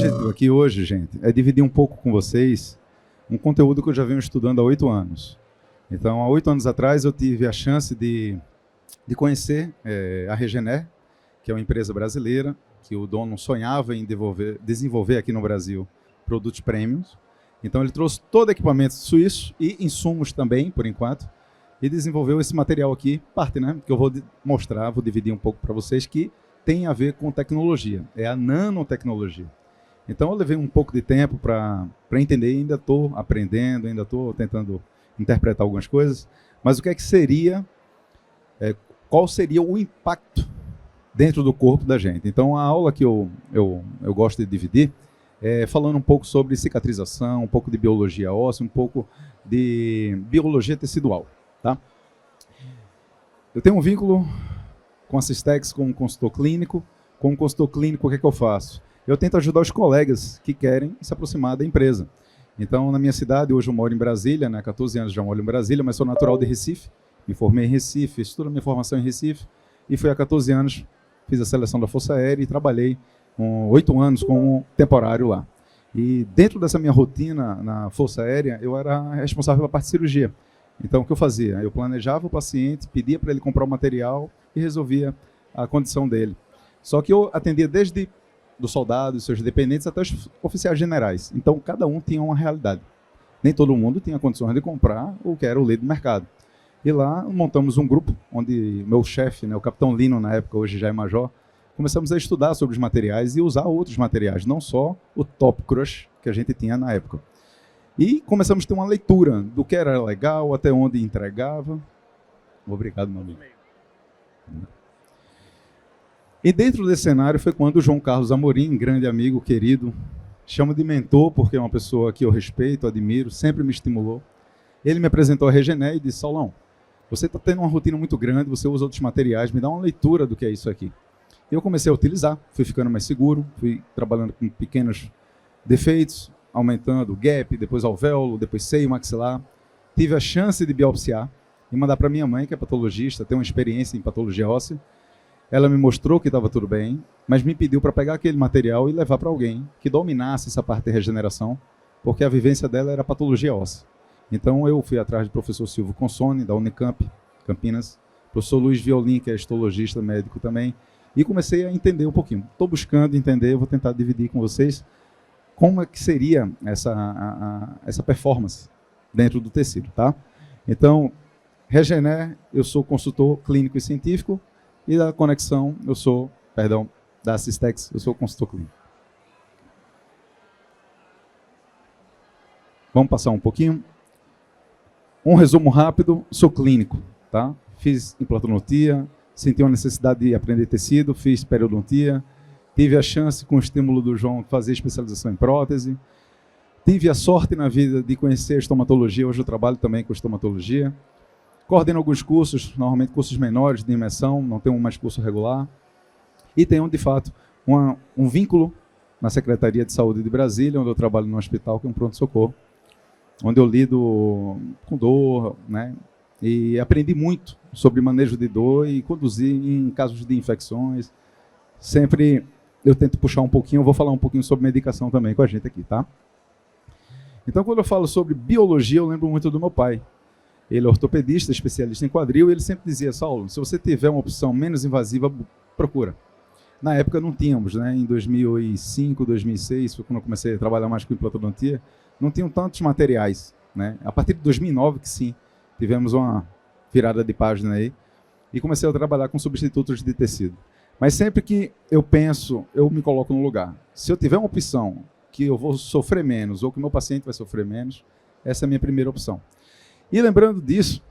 objetivo aqui hoje, gente, é dividir um pouco com vocês um conteúdo que eu já venho estudando há 8 anos. Então, há 8 anos atrás, eu tive a chance de conhecer a Regener, que é uma empresa brasileira, que o dono sonhava em desenvolver aqui no Brasil produtos premiums. Então, ele trouxe todo equipamento suíço e insumos também, por enquanto, e desenvolveu esse material aqui, parte, né, que eu vou mostrar, vou dividir um pouco para vocês, que tem a ver com tecnologia, é a nanotecnologia. Então, eu levei um pouco de tempo para entender, ainda estou aprendendo, ainda estou tentando interpretar algumas coisas, mas o que é que seria, qual seria o impacto dentro do corpo da gente? Então, a aula que eu gosto de dividir é falando um pouco sobre cicatrização, um pouco de biologia óssea, um pouco de biologia tecidual. Tá? Eu tenho um vínculo com a Systex, com um consultor clínico. Com um consultor clínico, o que é que eu faço? Eu tento ajudar os colegas que querem se aproximar da empresa. Então, na minha cidade, hoje eu moro em Brasília, né? 14 anos já moro em Brasília, mas sou natural de Recife. Me formei em Recife, fiz toda a minha formação em Recife. E fui há 14 anos, fiz a seleção da Força Aérea e trabalhei 8 anos como temporário lá. E dentro dessa minha rotina na Força Aérea, eu era responsável pela parte de cirurgia. Então, o que eu fazia? Eu planejava o paciente, pedia para ele comprar o material e resolvia a condição dele. Só que eu atendia desde do soldado, seus dependentes, até os oficiais generais. Então, cada um tinha uma realidade. Nem todo mundo tinha condições de comprar o que era o leite do mercado. E lá montamos um grupo, onde meu chefe, né, o capitão Lino, na época, hoje já é major, começamos a estudar sobre os materiais e usar outros materiais, não só o Top Crush que a gente tinha na época. E começamos a ter uma leitura do que era legal, até onde entregava. Obrigado, meu amigo. E dentro desse cenário foi quando o João Carlos Amorim, grande amigo, querido, chamo de mentor, porque é uma pessoa que eu respeito, admiro, sempre me estimulou. Ele me apresentou a Regener e disse: Saulão, você está tendo uma rotina muito grande, você usa outros materiais, me dá uma leitura do que é isso aqui. Eu comecei a utilizar, fui ficando mais seguro, fui trabalhando com pequenos defeitos, aumentando o gap, depois alvéolo, depois seio maxilar. Tive a chance de biopsiar e mandar para minha mãe, que é patologista, tem uma experiência em patologia óssea. Ela me mostrou que estava tudo bem, mas me pediu para pegar aquele material e levar para alguém que dominasse essa parte de regeneração, porque a vivência dela era patologia óssea. Então eu fui atrás do professor Silvio Consone, da Unicamp, Campinas, professor Luiz Violin, que é histologista médico também, e comecei a entender um pouquinho. Estou buscando entender, eu vou tentar dividir com vocês como é que seria essa performance dentro do tecido, tá? Então, Regener, eu sou consultor clínico e científico, e da Conexão, da Systex, eu sou consultor clínico. Vamos passar um pouquinho. Um resumo rápido, sou clínico, tá? Fiz implantodontia, senti uma necessidade de aprender tecido, fiz periodontia, tive a chance, com o estímulo do João, de fazer especialização em prótese, tive a sorte na vida de conhecer a estomatologia, hoje eu trabalho também com estomatologia, coordeno alguns cursos, normalmente cursos menores de imersão, não tenho mais curso regular, e tenho, de fato, um vínculo na Secretaria de Saúde de Brasília, onde eu trabalho no hospital, que é um pronto-socorro, onde eu lido com dor, né? E aprendi muito sobre manejo de dor e conduzir em casos de infecções. Sempre eu tento puxar um pouquinho, eu vou falar um pouquinho sobre medicação também com a gente aqui, tá? Então, quando eu falo sobre biologia, eu lembro muito do meu pai. Ele é ortopedista, especialista em quadril, e ele sempre dizia: Saulo, se você tiver uma opção menos invasiva, procura. Na época não tínhamos, né? Em 2005, 2006, foi quando eu comecei a trabalhar mais com implantodontia, não tinham tantos materiais, né? A partir de 2009 que sim, tivemos uma virada de página aí, e comecei a trabalhar com substitutos de tecido. Mas sempre que eu penso, eu me coloco no lugar. Se eu tiver uma opção que eu vou sofrer menos, ou que o meu paciente vai sofrer menos, essa é a minha primeira opção. E lembrando disso,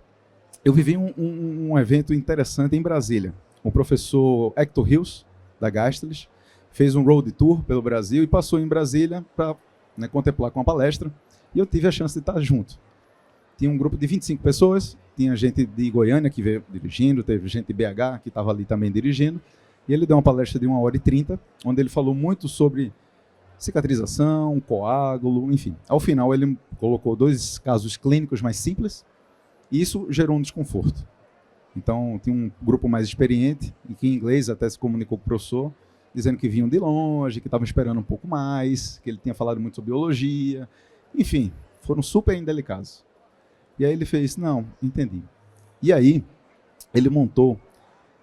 eu vivi um evento interessante em Brasília. O professor Hector Rios, da Gastles, fez um road tour pelo Brasil e passou em Brasília para, né, contemplar com a palestra, e eu tive a chance de estar junto. Tinha um grupo de 25 pessoas, tinha gente de Goiânia que veio dirigindo, teve gente de BH que estava ali também dirigindo, e ele deu uma palestra de 1h30, onde ele falou muito sobre cicatrização, coágulo, enfim. Ao final, ele colocou 2 casos clínicos mais simples, e isso gerou um desconforto. Então, tinha um grupo mais experiente, e que em inglês até se comunicou com o professor, dizendo que vinham de longe, que estavam esperando um pouco mais, que ele tinha falado muito sobre biologia. Enfim, foram super indelicados. E aí ele fez, não, entendi. E aí, ele montou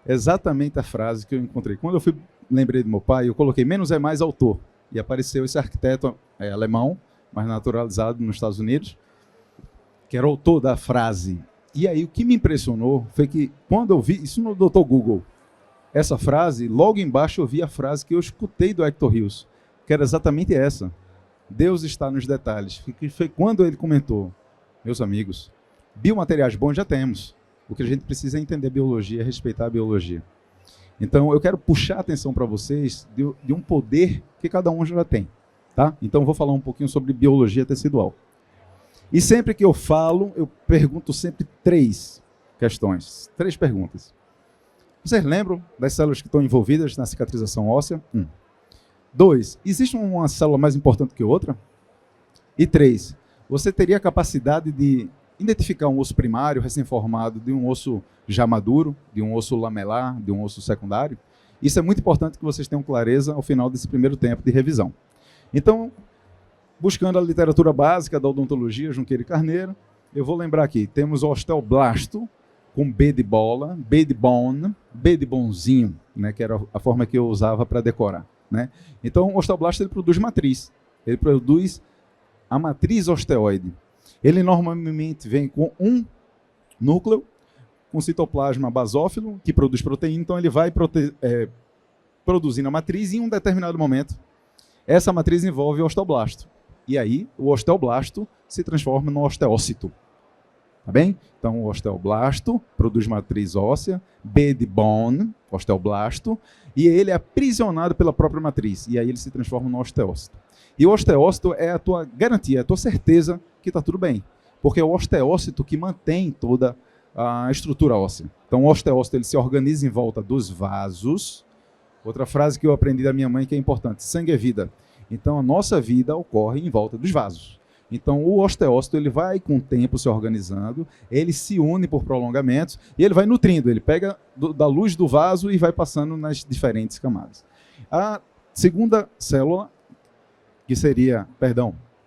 exatamente a frase que eu encontrei. Quando eu lembrei do meu pai, eu coloquei menos é mais autor. E apareceu esse arquiteto alemão, mas naturalizado nos Estados Unidos, que era autor da frase. E aí o que me impressionou foi que quando eu vi, isso no Dr. Google, essa frase, logo embaixo eu vi a frase que eu escutei do Hector Rios, que era exatamente essa. Deus está nos detalhes. Que foi quando ele comentou, meus amigos, biomateriais bons já temos. O que a gente precisa é entender a biologia, respeitar a biologia. Então, eu quero puxar a atenção para vocês de um poder que cada um já tem. Tá? Então, eu vou falar um pouquinho sobre biologia tecidual. E sempre que eu falo, eu pergunto sempre 3 questões, 3 perguntas. Vocês lembram das células que estão envolvidas na cicatrização óssea? 2, existe uma célula mais importante que outra? E 3, você teria a capacidade de identificar um osso primário, recém-formado, de um osso já maduro, de um osso lamelar, de um osso secundário? Isso é muito importante que vocês tenham clareza ao final desse primeiro tempo de revisão. Então, buscando a literatura básica da odontologia, Junqueira e Carneiro, eu vou lembrar aqui, temos o osteoblasto, com B de bola, B de bone, B de bonzinho, né, que era a forma que eu usava para decorar. Né? Então, o osteoblasto ele produz matriz, ele produz a matriz osteoide. Ele normalmente vem com um núcleo, com citoplasma basófilo, que produz proteína, então ele vai produzindo a matriz e em um determinado momento, essa matriz envolve o osteoblasto. E aí, o osteoblasto se transforma no osteócito. Tá bem? Então, o osteoblasto produz matriz óssea, B de bone, osteoblasto, e ele é aprisionado pela própria matriz. E aí ele se transforma no osteócito. E o osteócito é a tua garantia, é a tua certeza que está tudo bem. Porque é o osteócito que mantém toda a estrutura óssea. Então, o osteócito ele se organiza em volta dos vasos. Outra frase que eu aprendi da minha mãe que é importante, sangue é vida. Então, a nossa vida ocorre em volta dos vasos. Então, o osteócito ele vai, com o tempo, se organizando, ele se une por prolongamentos e ele vai nutrindo. Ele pega da luz do vaso e vai passando nas diferentes camadas. A segunda célula, que seria,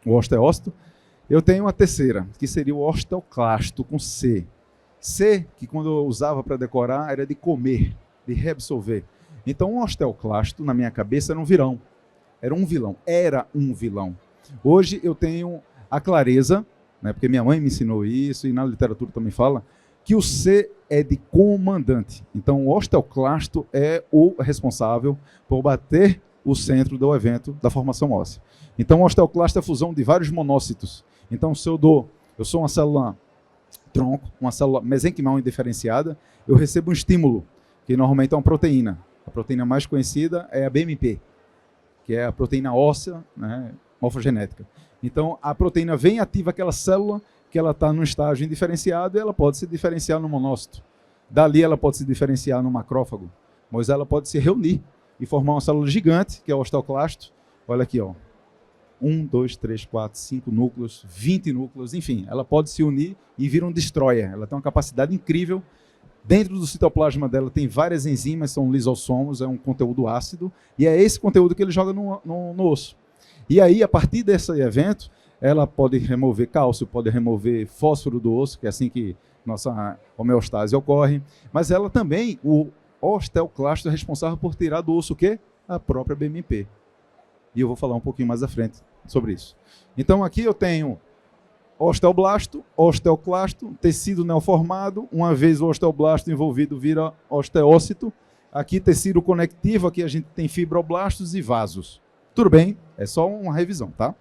o osteócito, eu tenho a terceira, que seria o osteoclasto, com C. C, que quando eu usava para decorar, era de comer, de reabsorver. Então, o osteoclasto, na minha cabeça, era um vilão. Era um vilão. Hoje eu tenho a clareza, né, porque minha mãe me ensinou isso, e na literatura também fala, que o C é de comandante. Então, o osteoclasto é o responsável por bater o centro do evento da formação óssea. Então, o osteoclasto é a fusão de vários monócitos. Então, se eu sou uma célula tronco, uma célula mesenquimal indiferenciada, eu recebo um estímulo, que normalmente é uma proteína. A proteína mais conhecida é a BMP, que é a proteína óssea, né, morfogenética. Então, a proteína vem e ativa aquela célula que ela está no estágio indiferenciado e ela pode se diferenciar no monócito. Dali ela pode se diferenciar no macrófago, mas ela pode se reunir e formar uma célula gigante, que é o osteoclasto. Olha aqui, ó. 1, 2, 3, 4, 5 núcleos, 20 núcleos, enfim, ela pode se unir e vir um destroyer. Ela tem uma capacidade incrível. Dentro do citoplasma dela tem várias enzimas, são lisossomos, é um conteúdo ácido, e é esse conteúdo que ele joga no osso. E aí, a partir desse evento, ela pode remover cálcio, pode remover fósforo do osso, que é assim que nossa homeostase ocorre, mas ela também, o osteoclasto é responsável por tirar do osso o quê? A própria BMP. E eu vou falar um pouquinho mais à frente sobre isso. Então, aqui eu tenho osteoblasto, osteoclasto, tecido neoformado. Uma vez o osteoblasto envolvido vira osteócito. Aqui tecido conectivo, aqui a gente tem fibroblastos e vasos. Tudo bem, é só uma revisão, tá?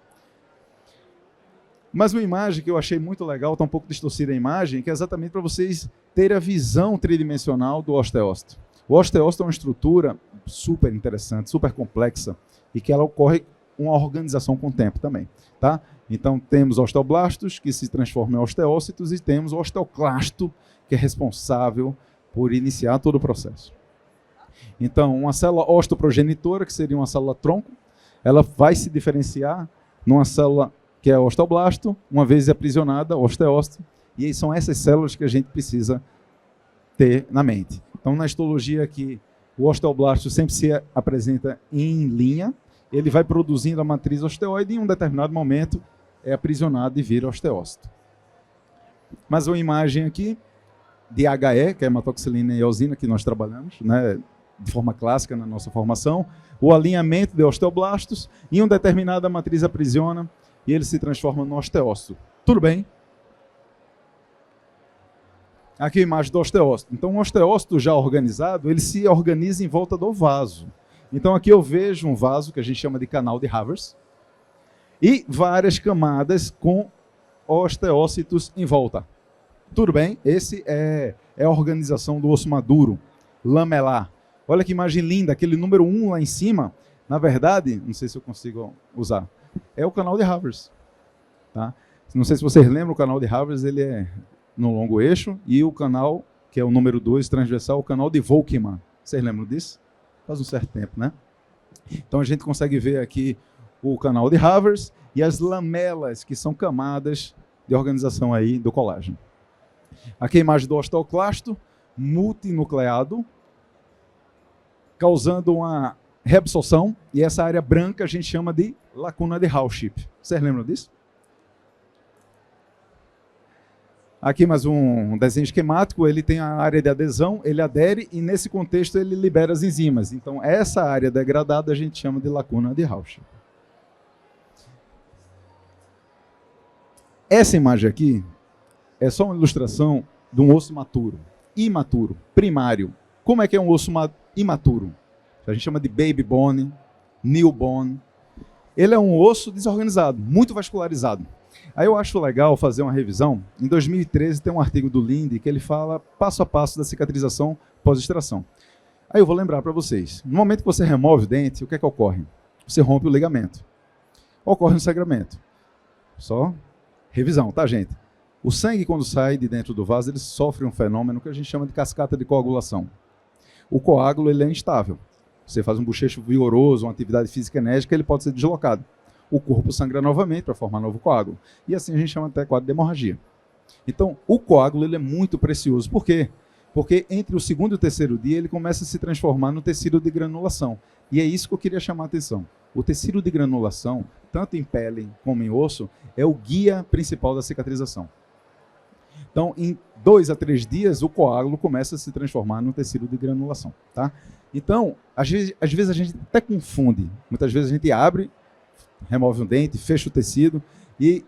Mas uma imagem que eu achei muito legal, está um pouco distorcida a imagem, que é exatamente para vocês terem a visão tridimensional do osteócito. O osteócito é uma estrutura super interessante, super complexa, e que ela ocorre uma organização com o tempo também, tá? Então, temos osteoblastos, que se transformam em osteócitos, e temos o osteoclasto, que é responsável por iniciar todo o processo. Então, uma célula osteoprogenitora, que seria uma célula tronco, ela vai se diferenciar numa célula que é o osteoblasto, uma vez aprisionada, osteócito, e são essas células que a gente precisa ter na mente. Então, na histologia que O osteoblasto sempre se apresenta em linha, ele vai produzindo a matriz osteoide e em um determinado momento é aprisionado e vira osteócito. Mais uma imagem aqui de HE, que é a hematoxilina e eosina, que nós trabalhamos, né, de forma clássica na nossa formação. O alinhamento de osteoblastos, em uma determinada matriz aprisiona e ele se transforma no osteócito. Tudo bem? Aqui a imagem do osteócito. Então, o osteócito já organizado, ele se organiza em volta do vaso. Então, aqui eu vejo um vaso que a gente chama de canal de Havers e várias camadas com osteócitos em volta. Tudo bem? Esse é a organização do osso maduro, lamelar. Olha que imagem linda, aquele número 1 lá em cima, na verdade, não sei se eu consigo usar, é o canal de Havers. Tá? Não sei se vocês lembram, o canal de Havers ele é no longo eixo, e o canal, que é o número 2, transversal, o canal de Volkmann. Vocês lembram disso? Faz um certo tempo, né? Então a gente consegue ver aqui o canal de Havers e as lamelas, que são camadas de organização aí do colágeno. Aqui a imagem do osteoclasto, multinucleado, causando uma reabsorção, e essa área branca a gente chama de lacuna de Howship. Vocês lembram disso? Aqui mais um desenho esquemático, ele tem a área de adesão, ele adere e nesse contexto ele libera as enzimas. Então essa área degradada a gente chama de lacuna de Howship. Essa imagem aqui é só uma ilustração de um osso maturo, imaturo, primário. Como é que é um osso imaturo? A gente chama de baby bone, new bone. Ele é um osso desorganizado, muito vascularizado. Aí eu acho legal fazer uma revisão. Em 2013 tem um artigo do Linde que ele fala passo a passo da cicatrização pós-extração. Aí eu vou lembrar para vocês. No momento que você remove o dente, o que é que ocorre? Você rompe o ligamento. Ocorre um sangramento. Só revisão, tá, gente? O sangue, quando sai de dentro do vaso, ele sofre um fenômeno que a gente chama de cascata de coagulação. O coágulo ele é instável. Você faz um bochecho vigoroso, uma atividade física enérgica, ele pode ser deslocado. O corpo sangra novamente para formar novo coágulo. E assim a gente chama até quadro de hemorragia. Então, o coágulo ele é muito precioso. Por quê? Porque entre o segundo e o terceiro dia, ele começa a se transformar no tecido de granulação. E é isso que eu queria chamar a atenção. O tecido de granulação, tanto em pele como em osso, é o guia principal da cicatrização. Então, em 2 a 3 dias, o coágulo começa a se transformar no tecido de granulação. Tá? Então, às vezes a gente até confunde. Muitas vezes a gente abre, remove um dente, fecha o tecido e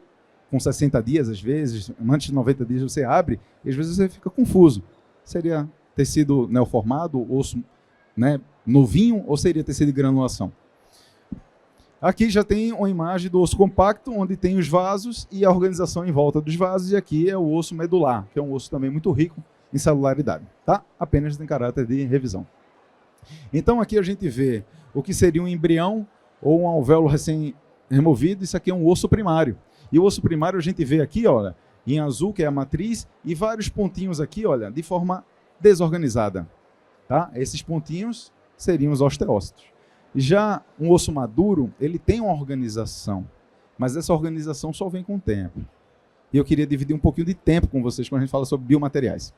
com 60 dias, às vezes, antes de 90 dias você abre e às vezes você fica confuso. Seria tecido neoformado, osso, né, novinho, ou seria tecido de granulação? Aqui já tem uma imagem do osso compacto, onde tem os vasos e a organização em volta dos vasos, e aqui é o osso medular, que é um osso também muito rico em celularidade. Tá? Apenas em caráter de revisão. Então aqui a gente vê o que seria um embrião ou um alvéolo recém-removido. Isso aqui é um osso primário. E o osso primário a gente vê aqui, olha, em azul, que é a matriz, e vários pontinhos aqui, olha, de forma desorganizada. Tá? Esses pontinhos seriam os osteócitos. Já um osso maduro, ele tem uma organização, mas essa organização só vem com o tempo. E eu queria dividir um pouquinho de tempo com vocês quando a gente fala sobre biomateriais.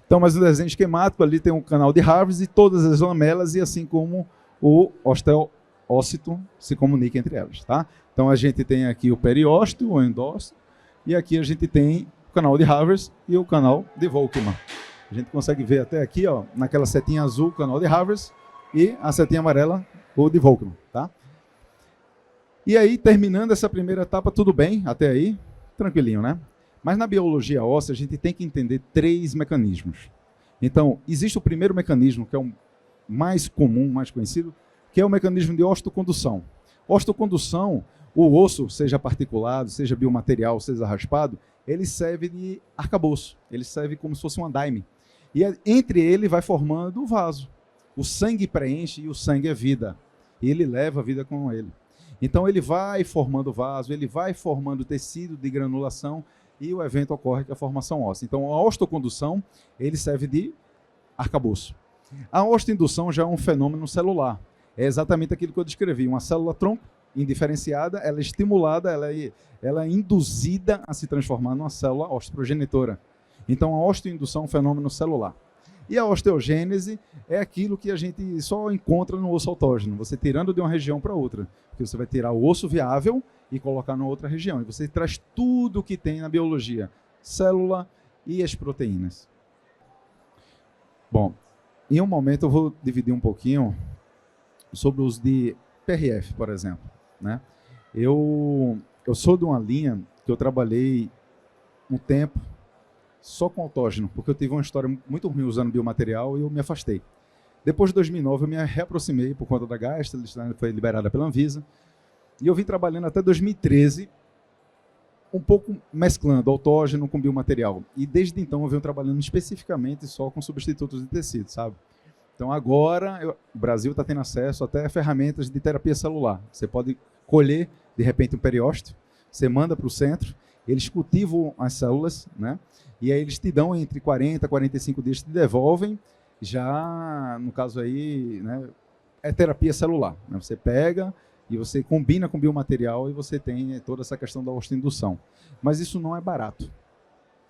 Então, mas no desenho esquemático, ali tem um canal de Havers e todas as lamelas, e assim como o osteócito se comunica entre elas. Tá? Então, a gente tem aqui o periósteo, o endócito, e aqui a gente tem o canal de Havers e o canal de Volkmann. A gente consegue ver até aqui, ó, naquela setinha azul, o canal de Havers, e a setinha amarela, o de Volkmann. Tá? E aí, terminando essa primeira etapa, tudo bem, até aí, tranquilinho, né? Mas na biologia óssea, a gente tem que entender 3 mecanismos. Então, existe o primeiro mecanismo, que é o mais comum, mais conhecido, que é o mecanismo de osteocondução. Osteocondução, o osso, seja particulado, seja biomaterial, seja raspado, ele serve de arcabouço, ele serve como se fosse um andaime. E entre ele vai formando o vaso. O sangue preenche e o sangue é vida. E ele leva a vida com ele. Então ele vai formando o vaso, ele vai formando tecido de granulação e o evento ocorre que é a formação óssea. Então a osteocondução, ele serve de arcabouço. A osteoindução já é um fenômeno celular. É exatamente aquilo que eu descrevi. Uma célula-tronco indiferenciada, ela é estimulada, ela é induzida a se transformar numa célula osteoprogenitora. Então, a osteoindução é um fenômeno celular. E a osteogênese é aquilo que a gente só encontra no osso autógeno, você tirando de uma região para outra. Porque você vai tirar o osso viável e colocar numa outra região. E você traz tudo o que tem na biologia, célula e as proteínas. Bom, em um momento eu vou dividir um pouquinho sobre o uso de PRF, por exemplo. Né? Eu sou de uma linha que eu trabalhei um tempo só com autógeno, porque eu tive uma história muito ruim usando biomaterial e eu me afastei. Depois de 2009, eu me reaproximei por conta da Gasta, foi liberada pela Anvisa, e eu vim trabalhando até 2013, um pouco mesclando autógeno com biomaterial. E desde então eu venho trabalhando especificamente só com substitutos de tecido, sabe? Então agora o Brasil está tendo acesso até a ferramentas de terapia celular. Você pode colher, de repente, um periósteo, você manda para o centro, eles cultivam as células, né? E aí eles te dão entre 40 e 45 dias, te devolvem, já, no caso aí, né, é terapia celular. Né? Você pega e você combina com biomaterial e você tem toda essa questão da osteoindução. Mas isso não é barato.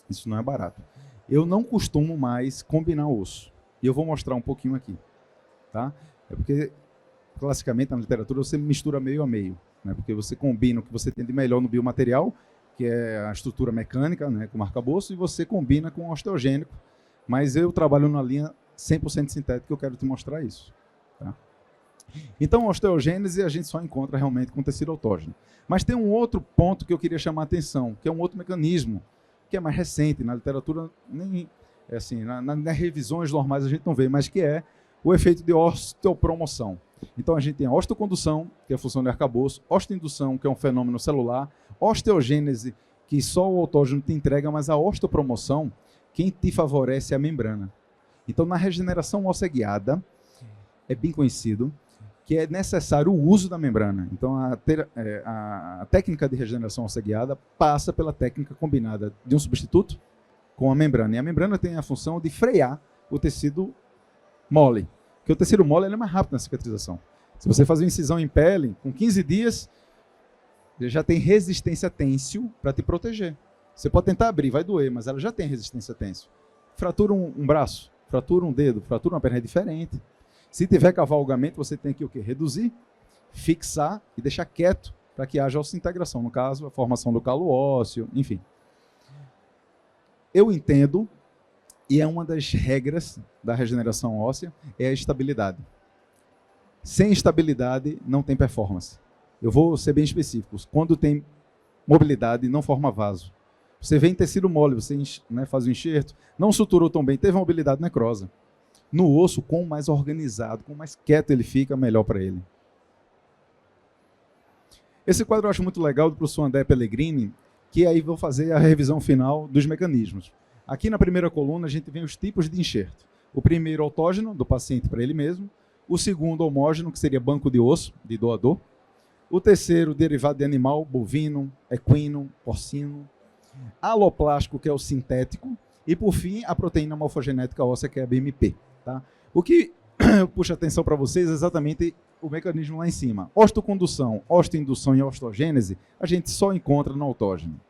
Isso não é barato. Eu não costumo mais combinar osso. E eu vou mostrar um pouquinho aqui. Tá? É porque, classicamente, na literatura, você mistura meio a meio. Né? Porque você combina o que você tem de melhor no biomaterial, que é a estrutura mecânica, né, com arcabouço, e você combina com o osteogênico. Mas eu trabalho na linha 100% sintética, eu quero te mostrar isso. Tá? Então, a osteogênese a gente só encontra realmente com tecido autógeno. Mas tem um outro ponto que eu queria chamar a atenção, que é um outro mecanismo, que é mais recente, na literatura, nem assim, nas revisões normais a gente não vê, mas que é o efeito de osteopromoção. Então, a gente tem a osteocondução, que é a função de arcabouço, osteoindução, que é um fenômeno celular, osteogênese, que só o autógeno te entrega, mas a osteopromoção, quem te favorece é a membrana. Então, na regeneração óssea guiada, é bem conhecido que é necessário o uso da membrana. Então, a técnica de regeneração óssea guiada passa pela técnica combinada de um substituto com a membrana. E a membrana tem a função de frear o tecido mole. Porque o tecido mole ele é mais rápido na cicatrização. Se você fazer uma incisão em pele, com 15 dias, ele já tem resistência têncil para te proteger. Você pode tentar abrir, vai doer, mas ela já tem resistência têncil. Fratura um braço, fratura um dedo, fratura uma perna, é diferente. Se tiver cavalgamento, você tem que o quê? Reduzir, fixar e deixar quieto para que haja osseointegração. No caso, a formação do calo ósseo, enfim. Eu entendo, e é uma das regras da regeneração óssea, é a estabilidade. Sem estabilidade, não tem performance. Eu vou ser bem específico. Quando tem mobilidade, não forma vaso. Você vê em tecido mole, você faz o enxerto, não suturou tão bem, teve mobilidade, necrosa. No osso, quanto mais organizado, quanto mais quieto ele fica, melhor para ele. Esse quadro eu acho muito legal do professor André Pellegrini, que aí vou fazer a revisão final dos mecanismos. Aqui na primeira coluna a gente vê os tipos de enxerto. O primeiro autógeno, do paciente para ele mesmo. O segundo homógeno, que seria banco de osso, de doador. O terceiro, derivado de animal, bovino, equino, porcino. Aloplástico, que é o sintético. E, por fim, a proteína morfogenética óssea, que é a BMP. Tá? O que eu puxo atenção para vocês é exatamente o mecanismo lá em cima. Osteocondução, osteoindução e osteogênese, a gente só encontra no autógeno.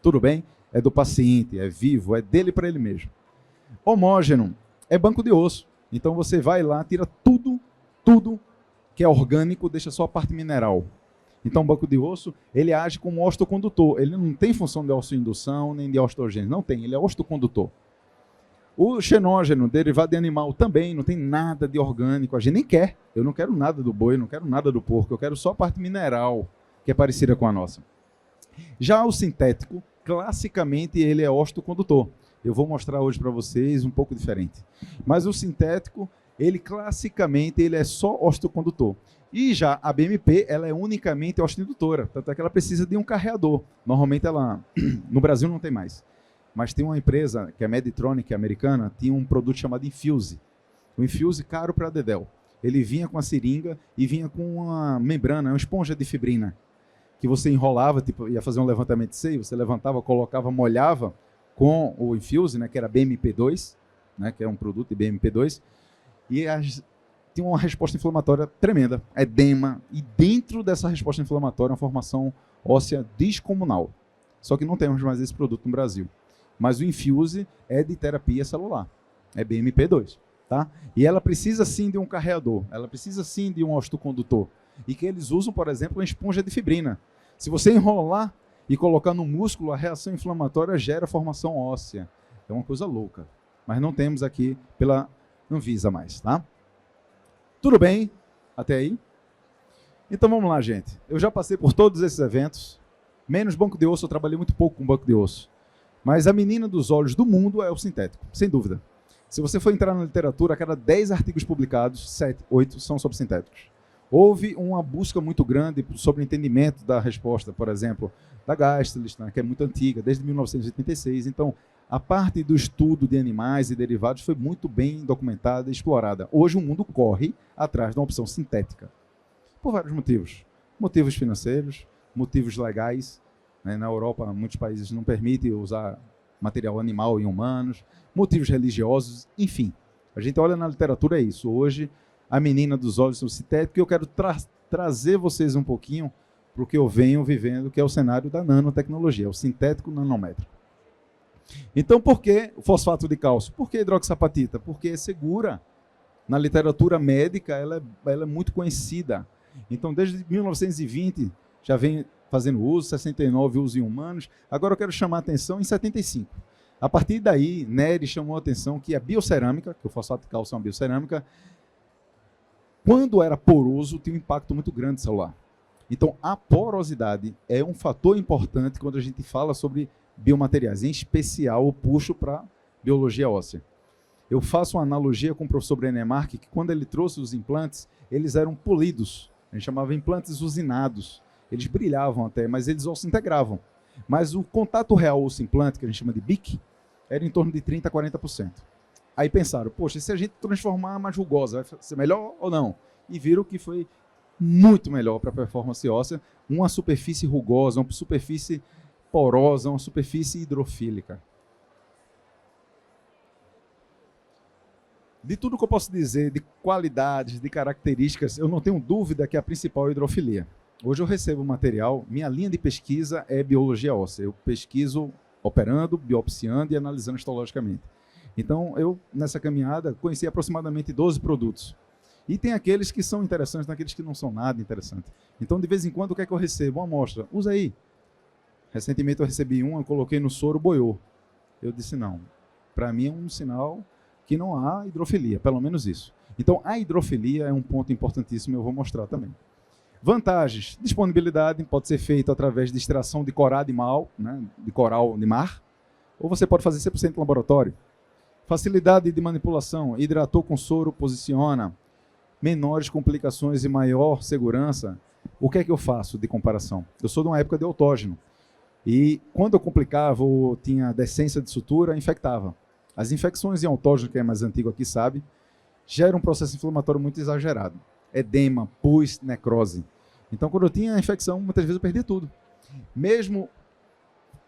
Tudo bem? É do paciente, é vivo, é dele para ele mesmo. Homógeno é banco de osso. Então você vai lá, tira tudo que é orgânico, deixa só a parte mineral. Então o banco de osso, ele age como osteocondutor. Ele não tem função de osteoindução nem de osteogênese, não tem, ele é osteocondutor. O xenógeno, derivado de animal, também não tem nada de orgânico. A gente nem quer. Eu não quero nada do boi, não quero nada do porco. Eu quero só a parte mineral, que é parecida com a nossa. Já o sintético, classicamente, ele é osteocondutor. Eu vou mostrar hoje para vocês um pouco diferente. Mas o sintético, ele classicamente, ele é só osteocondutor. E já a BMP, ela é unicamente osteoindutora. Tanto é que ela precisa de um carreador. Normalmente, ela no Brasil não tem mais. Mas tem uma empresa, que é a Meditronic, americana, tinha um produto chamado Infuse. O Infuse, caro para dedéu. Ele vinha com a seringa e vinha com uma membrana, uma esponja de fibrina, que você enrolava, tipo, ia fazer um levantamento de seio, você levantava, colocava, molhava com o Infuse, né, que era BMP2, né, que é um produto de BMP2, e tinha uma resposta inflamatória tremenda, edema, e dentro dessa resposta inflamatória, uma formação óssea descomunal. Só que não temos mais esse produto no Brasil. mas o Infuse é de terapia celular, é BMP2, tá? E ela precisa sim de um carreador, ela precisa sim de um osteocondutor, e que eles usam, por exemplo, uma esponja de fibrina. Se você enrolar e colocar no músculo, a reação inflamatória gera formação óssea. É uma coisa louca, mas não temos aqui pela Anvisa mais, tá? Tudo bem até aí? Então vamos lá, gente. Eu já passei por todos esses eventos, menos banco de osso, eu trabalhei muito pouco com banco de osso. Mas a menina dos olhos do mundo é o sintético, sem dúvida. Se você for entrar na literatura, a cada 10 artigos publicados, 7, 8 são sobre sintéticos. Houve uma busca muito grande sobre o entendimento da resposta, por exemplo, da Gastelis, né, que é muito antiga, desde 1986. Então, a parte do estudo de animais e derivados foi muito bem documentada e explorada. Hoje o mundo corre atrás de uma opção sintética, por vários motivos. Motivos financeiros, motivos legais. Né? Na Europa, muitos países não permitem usar material animal em humanos, motivos religiosos, enfim. A gente olha na literatura, é isso. Hoje, a menina dos olhos são sintéticos, e eu quero trazer vocês um pouquinho para o que eu venho vivendo, que é o cenário da nanotecnologia, o sintético nanométrico. Então, por que o fosfato de cálcio? Por que hidroxapatita? Porque é segura. Na literatura médica, ela é muito conhecida. Então, desde 1920, já vem fazendo uso, 69 uso em humanos. Agora eu quero chamar a atenção em 75. A partir daí, Neri chamou a atenção que a biocerâmica, que o fosfato de cálcio é uma biocerâmica, quando era poroso, tinha um impacto muito grande celular. Então, a porosidade é um fator importante quando a gente fala sobre biomateriais. Em especial, eu puxo para biologia óssea. Eu faço uma analogia com o professor Brenemark, que quando ele trouxe os implantes, eles eram polidos. A gente chamava implantes usinados. Eles brilhavam até, mas eles osso integravam. Mas o contato real osso-implante, que a gente chama de BIC, era em torno de 30% a 40%. Aí pensaram, poxa, e se a gente transformar mais rugosa, vai ser melhor ou não? E viram que foi muito melhor para a performance óssea, uma superfície rugosa, uma superfície porosa, uma superfície hidrofílica. De tudo que eu posso dizer, de qualidades, de características, eu não tenho dúvida que a principal é a hidrofilia. Hoje eu recebo material, minha linha de pesquisa é biologia óssea. Eu pesquiso operando, biopsiando e analisando histologicamente. Então, eu, nessa caminhada, conheci aproximadamente 12 produtos. E tem aqueles que são interessantes, tem aqueles que não são nada interessantes. Então, de vez em quando, o que é que eu recebo? Uma amostra. Usa aí. Recentemente eu recebi uma, eu coloquei no soro, boiou. Eu disse, não. Para mim é um sinal que não há hidrofilia, pelo menos isso. Então, a hidrofilia é um ponto importantíssimo, eu vou mostrar também. Vantagens. Disponibilidade pode ser feita através de extração de coral de mal, né, de coral de mar, ou você pode fazer 100% no laboratório. Facilidade de manipulação. Hidratou com soro, posiciona. Menores complicações e maior segurança. O que é que eu faço de comparação? Eu sou de uma época de autógeno. E quando eu complicava ou tinha decência de sutura, infectava. As infecções em autógeno, que é mais antigo aqui, sabe, geram um processo inflamatório muito exagerado. Edema, pus, necrose. Então, quando eu tinha a infecção, muitas vezes eu perdia tudo. Mesmo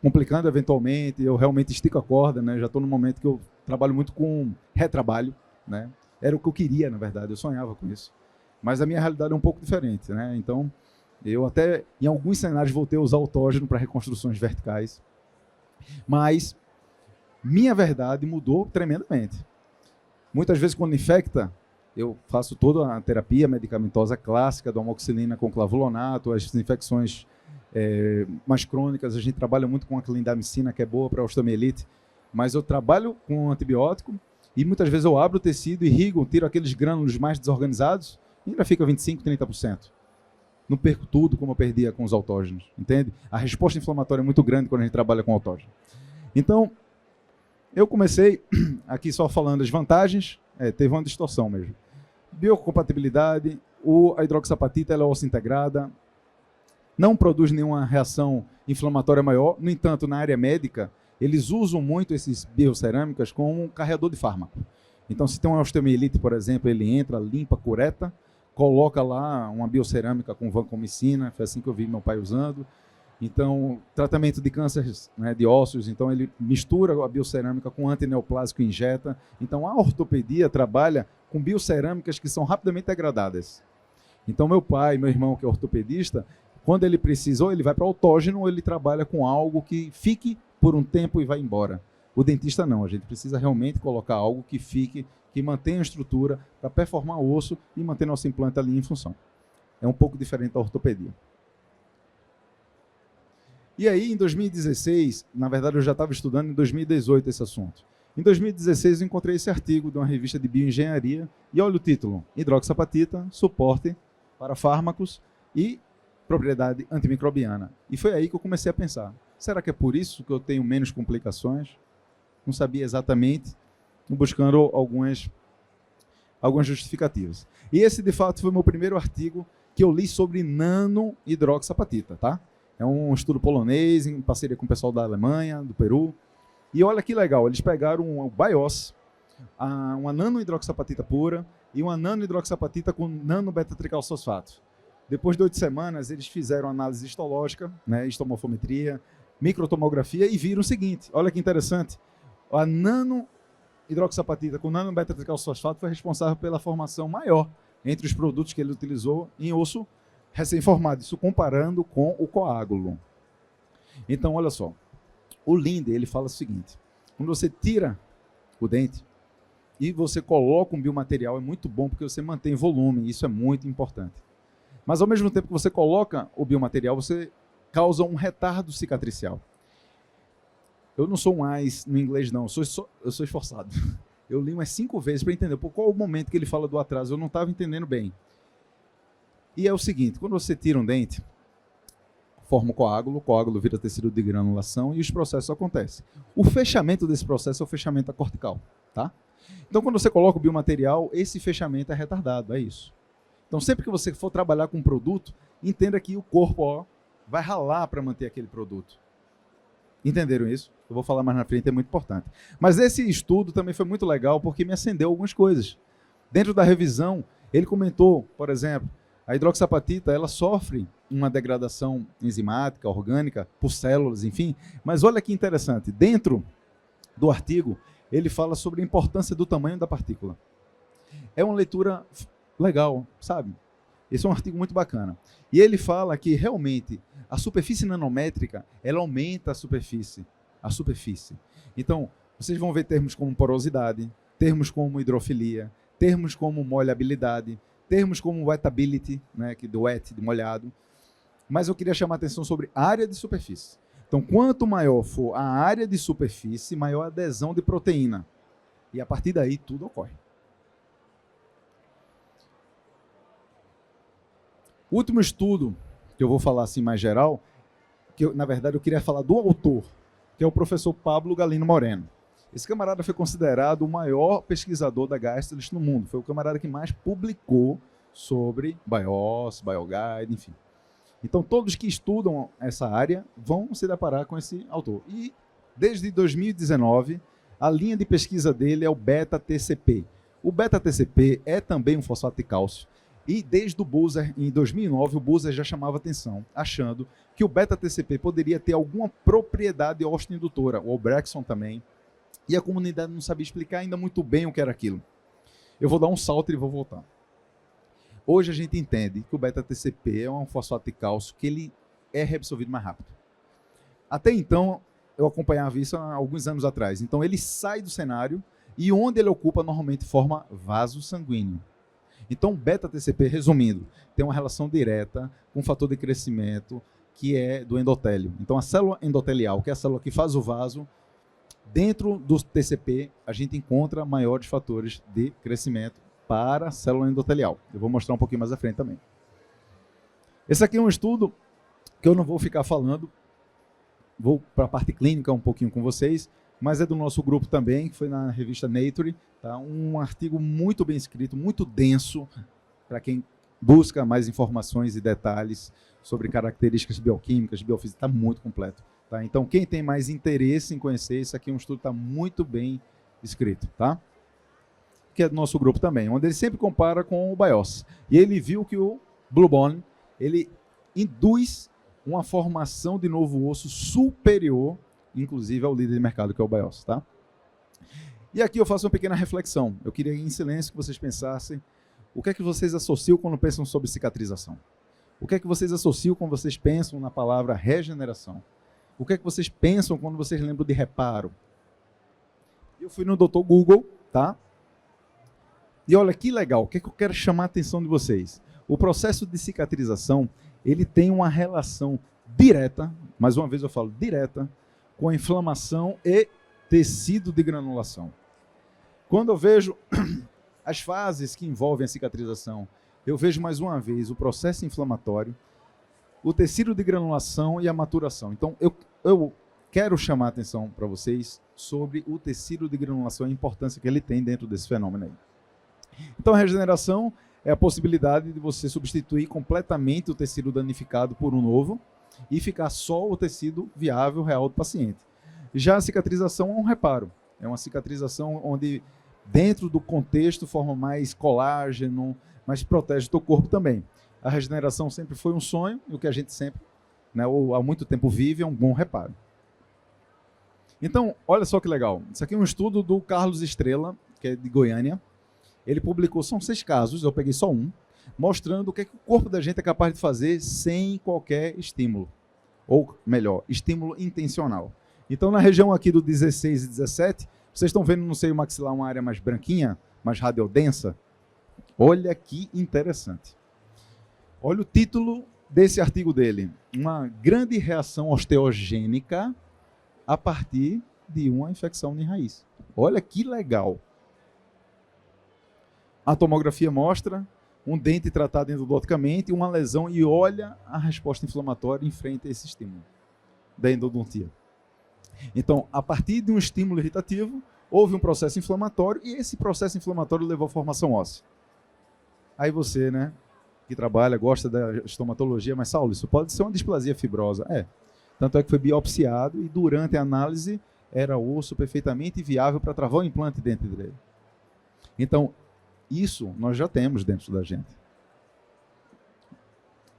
complicando eventualmente, eu realmente estico a corda, né? Já estou no momento que eu trabalho muito com retrabalho, né? Era o que eu queria, na verdade, eu sonhava com isso. Mas a minha realidade é um pouco diferente, né? Então, eu até, em alguns cenários, voltei a usar autógeno para reconstruções verticais. Mas minha verdade mudou tremendamente. Muitas vezes, quando infecta, eu faço toda a terapia medicamentosa clássica, do amoxicilina com clavulato, as infecções mais crônicas, a gente trabalha muito com a clindamicina, que é boa para a osteomielite, mas eu trabalho com antibiótico e muitas vezes eu abro o tecido, irrigo, tiro aqueles grânulos mais desorganizados e ainda fica 25%, 30%. Não perco tudo como eu perdia com os autógenos, entende? A resposta inflamatória é muito grande quando a gente trabalha com autógeno. Então, eu comecei aqui só falando as vantagens, teve uma distorção mesmo. Biocompatibilidade, a hidroxapatita ela é osso integrada, não produz nenhuma reação inflamatória maior. No entanto, na área médica, eles usam muito esses biocerâmicas como um carregador de fármaco. Então, se tem uma osteomielite, por exemplo, ele entra, limpa, cureta, coloca lá uma biocerâmica com vancomicina, foi assim que eu vi meu pai usando. Então, tratamento de cânceres, né, de ossos, então ele mistura a biocerâmica com antineoplásico e injeta. Então, a ortopedia trabalha com biocerâmicas que são rapidamente degradadas. Então, meu pai, meu irmão, que é ortopedista, quando ele precisa, ou ele vai para autógeno, ou ele trabalha com algo que fique por um tempo e vai embora. O dentista não, a gente precisa realmente colocar algo que fique, que mantenha a estrutura para performar o osso e manter nosso implante ali em função. É um pouco diferente da ortopedia. E aí, em 2016, na verdade eu já estava estudando em 2018 esse assunto. Em 2016 eu encontrei esse artigo de uma revista de bioengenharia e olha o título: hidroxapatita, suporte para fármacos e propriedade antimicrobiana. E foi aí que eu comecei a pensar, será que é por isso que eu tenho menos complicações? Não sabia exatamente, buscando algumas justificativas. E esse, de fato, foi o meu primeiro artigo que eu li sobre nano-hidroxapatita, tá? É um estudo polonês, em parceria com o pessoal da Alemanha, do Peru. E olha que legal, eles pegaram um BIOS, uma nano-hidroxapatita pura e uma nano-hidroxapatita com nano-beta-tricalfosfato. Depois de 8 semanas, eles fizeram análise histológica, né, histomorfometria, microtomografia e viram o seguinte, olha que interessante, a nano-hidroxapatita com nano-beta-tricalfosfato foi responsável pela formação maior entre os produtos que ele utilizou em osso recém-formado, isso comparando com o coágulo. Então, olha só, o Linde, ele fala o seguinte, quando você tira o dente e você coloca um biomaterial, é muito bom porque você mantém volume, isso é muito importante. Mas ao mesmo tempo que você coloca o biomaterial, você causa um retardo cicatricial. Eu não sou um AIS no inglês, não, eu sou esforçado. Eu li umas 5 vezes para entender qual é o momento que ele fala do atraso, eu não estava entendendo bem. E é o seguinte, quando você tira um dente, forma o coágulo vira tecido de granulação e os processos acontecem. O fechamento desse processo é o fechamento da cortical, tá? Então, quando você coloca o biomaterial, esse fechamento é retardado, é isso. Então, sempre que você for trabalhar com um produto, entenda que o corpo vai ralar para manter aquele produto. Entenderam isso? Eu vou falar mais na frente, é muito importante. Mas esse estudo também foi muito legal porque me acendeu algumas coisas. Dentro da revisão, ele comentou, por exemplo, a hidroxapatita, ela sofre uma degradação enzimática, orgânica, por células, enfim. Mas olha que interessante, dentro do artigo, ele fala sobre a importância do tamanho da partícula. É uma leitura legal, sabe? Esse é um artigo muito bacana. E ele fala que, realmente, a superfície nanométrica, ela aumenta a superfície. Então, vocês vão ver termos como porosidade, termos como hidrofilia, termos como molhabilidade, termos como wettability, né, que do wet, de molhado. Mas eu queria chamar a atenção sobre área de superfície. Então, quanto maior for a área de superfície, maior a adesão de proteína. E a partir daí, tudo ocorre. O último estudo, que eu vou falar assim mais geral, na verdade eu queria falar do autor, que é o professor Pablo Galino Moreno. Esse camarada foi considerado o maior pesquisador da Gastrolist no mundo. Foi o camarada que mais publicou sobre BIOS, BioGuide, enfim. Então, todos que estudam essa área vão se deparar com esse autor. E, desde 2019, a linha de pesquisa dele é o beta-TCP. O beta-TCP é também um fosfato de cálcio. E, desde o Buser, em 2009, o Buser já chamava atenção, achando que o beta-TCP poderia ter alguma propriedade osteoindutora. O Obrexon também. E a comunidade não sabia explicar ainda muito bem o que era aquilo. Eu vou dar um salto e vou voltar. Hoje a gente entende que o beta-TCP é um fosfato de cálcio que ele é reabsorvido mais rápido. Até então, eu acompanhava isso há alguns anos atrás. Então, ele sai do cenário e onde ele ocupa, normalmente forma vaso sanguíneo. Então, o beta-TCP, resumindo, tem uma relação direta com o fator de crescimento que é do endotélio. Então, a célula endotelial, que é a célula que faz o vaso, dentro do TCP, a gente encontra maiores fatores de crescimento para a célula endotelial. Eu vou mostrar um pouquinho mais à frente também. Esse aqui é um estudo que eu não vou ficar falando, vou para a parte clínica um pouquinho com vocês, mas é do nosso grupo também, que foi na revista Nature, tá? Um artigo muito bem escrito, muito denso, para quem busca mais informações e detalhes sobre características bioquímicas, biofísicas, está muito completo. Tá? Então, quem tem mais interesse em conhecer, isso aqui é um estudo que está muito bem escrito, tá? Que é do nosso grupo também, onde ele sempre compara com o BIOS. E ele viu que o Bluebonne, ele induz uma formação de novo osso superior, inclusive ao líder de mercado, que é o BIOS, tá? E aqui eu faço uma pequena reflexão. Eu queria, em silêncio, que vocês pensassem o que é que vocês associam quando pensam sobre cicatrização. O que é que vocês associam quando vocês pensam na palavra regeneração? O que é que vocês pensam quando vocês lembram de reparo? Eu fui no Dr. Google, tá? E olha que legal, o que eu quero chamar a atenção de vocês? O processo de cicatrização, ele tem uma relação direta, mais uma vez eu falo direta, com a inflamação e tecido de granulação. Quando eu vejo as fases que envolvem a cicatrização, eu vejo mais uma vez o processo inflamatório, o tecido de granulação e a maturação. Então, eu quero chamar a atenção para vocês sobre o tecido de granulação e a importância que ele tem dentro desse fenômeno aí. Então, a regeneração é a possibilidade de você substituir completamente o tecido danificado por um novo e ficar só o tecido viável, real do paciente. Já a cicatrização é um reparo. É uma cicatrização onde, dentro do contexto, forma mais colágeno, mas protege o teu corpo também. A regeneração sempre foi um sonho, e o que a gente sempre, né, ou há muito tempo vive, é um bom reparo. Então, olha só que legal. Isso aqui é um estudo do Carlos Estrela, que é de Goiânia. Ele publicou, são 6 casos, eu peguei só um, mostrando o que o corpo da gente é capaz de fazer sem qualquer estímulo. Ou, melhor, estímulo intencional. Então, na região aqui do 16 e 17, vocês estão vendo no seio maxilar uma área mais branquinha, mais radiodensa? Olha que interessante. Olha o título desse artigo dele. Uma grande reação osteogênica a partir de uma infecção de raiz. Olha que legal. A tomografia mostra um dente tratado endodoticamente, uma lesão, e olha a resposta inflamatória em frente a esse estímulo da endodontia. Então, a partir de um estímulo irritativo, houve um processo inflamatório, e esse processo inflamatório levou à formação óssea. Aí você, né, que trabalha, gosta da estomatologia, mas Saulo, isso pode ser uma displasia fibrosa. É. Tanto é que foi biopsiado, e durante a análise era osso perfeitamente viável para travar o implante dentro dele. Então, isso nós já temos dentro da gente.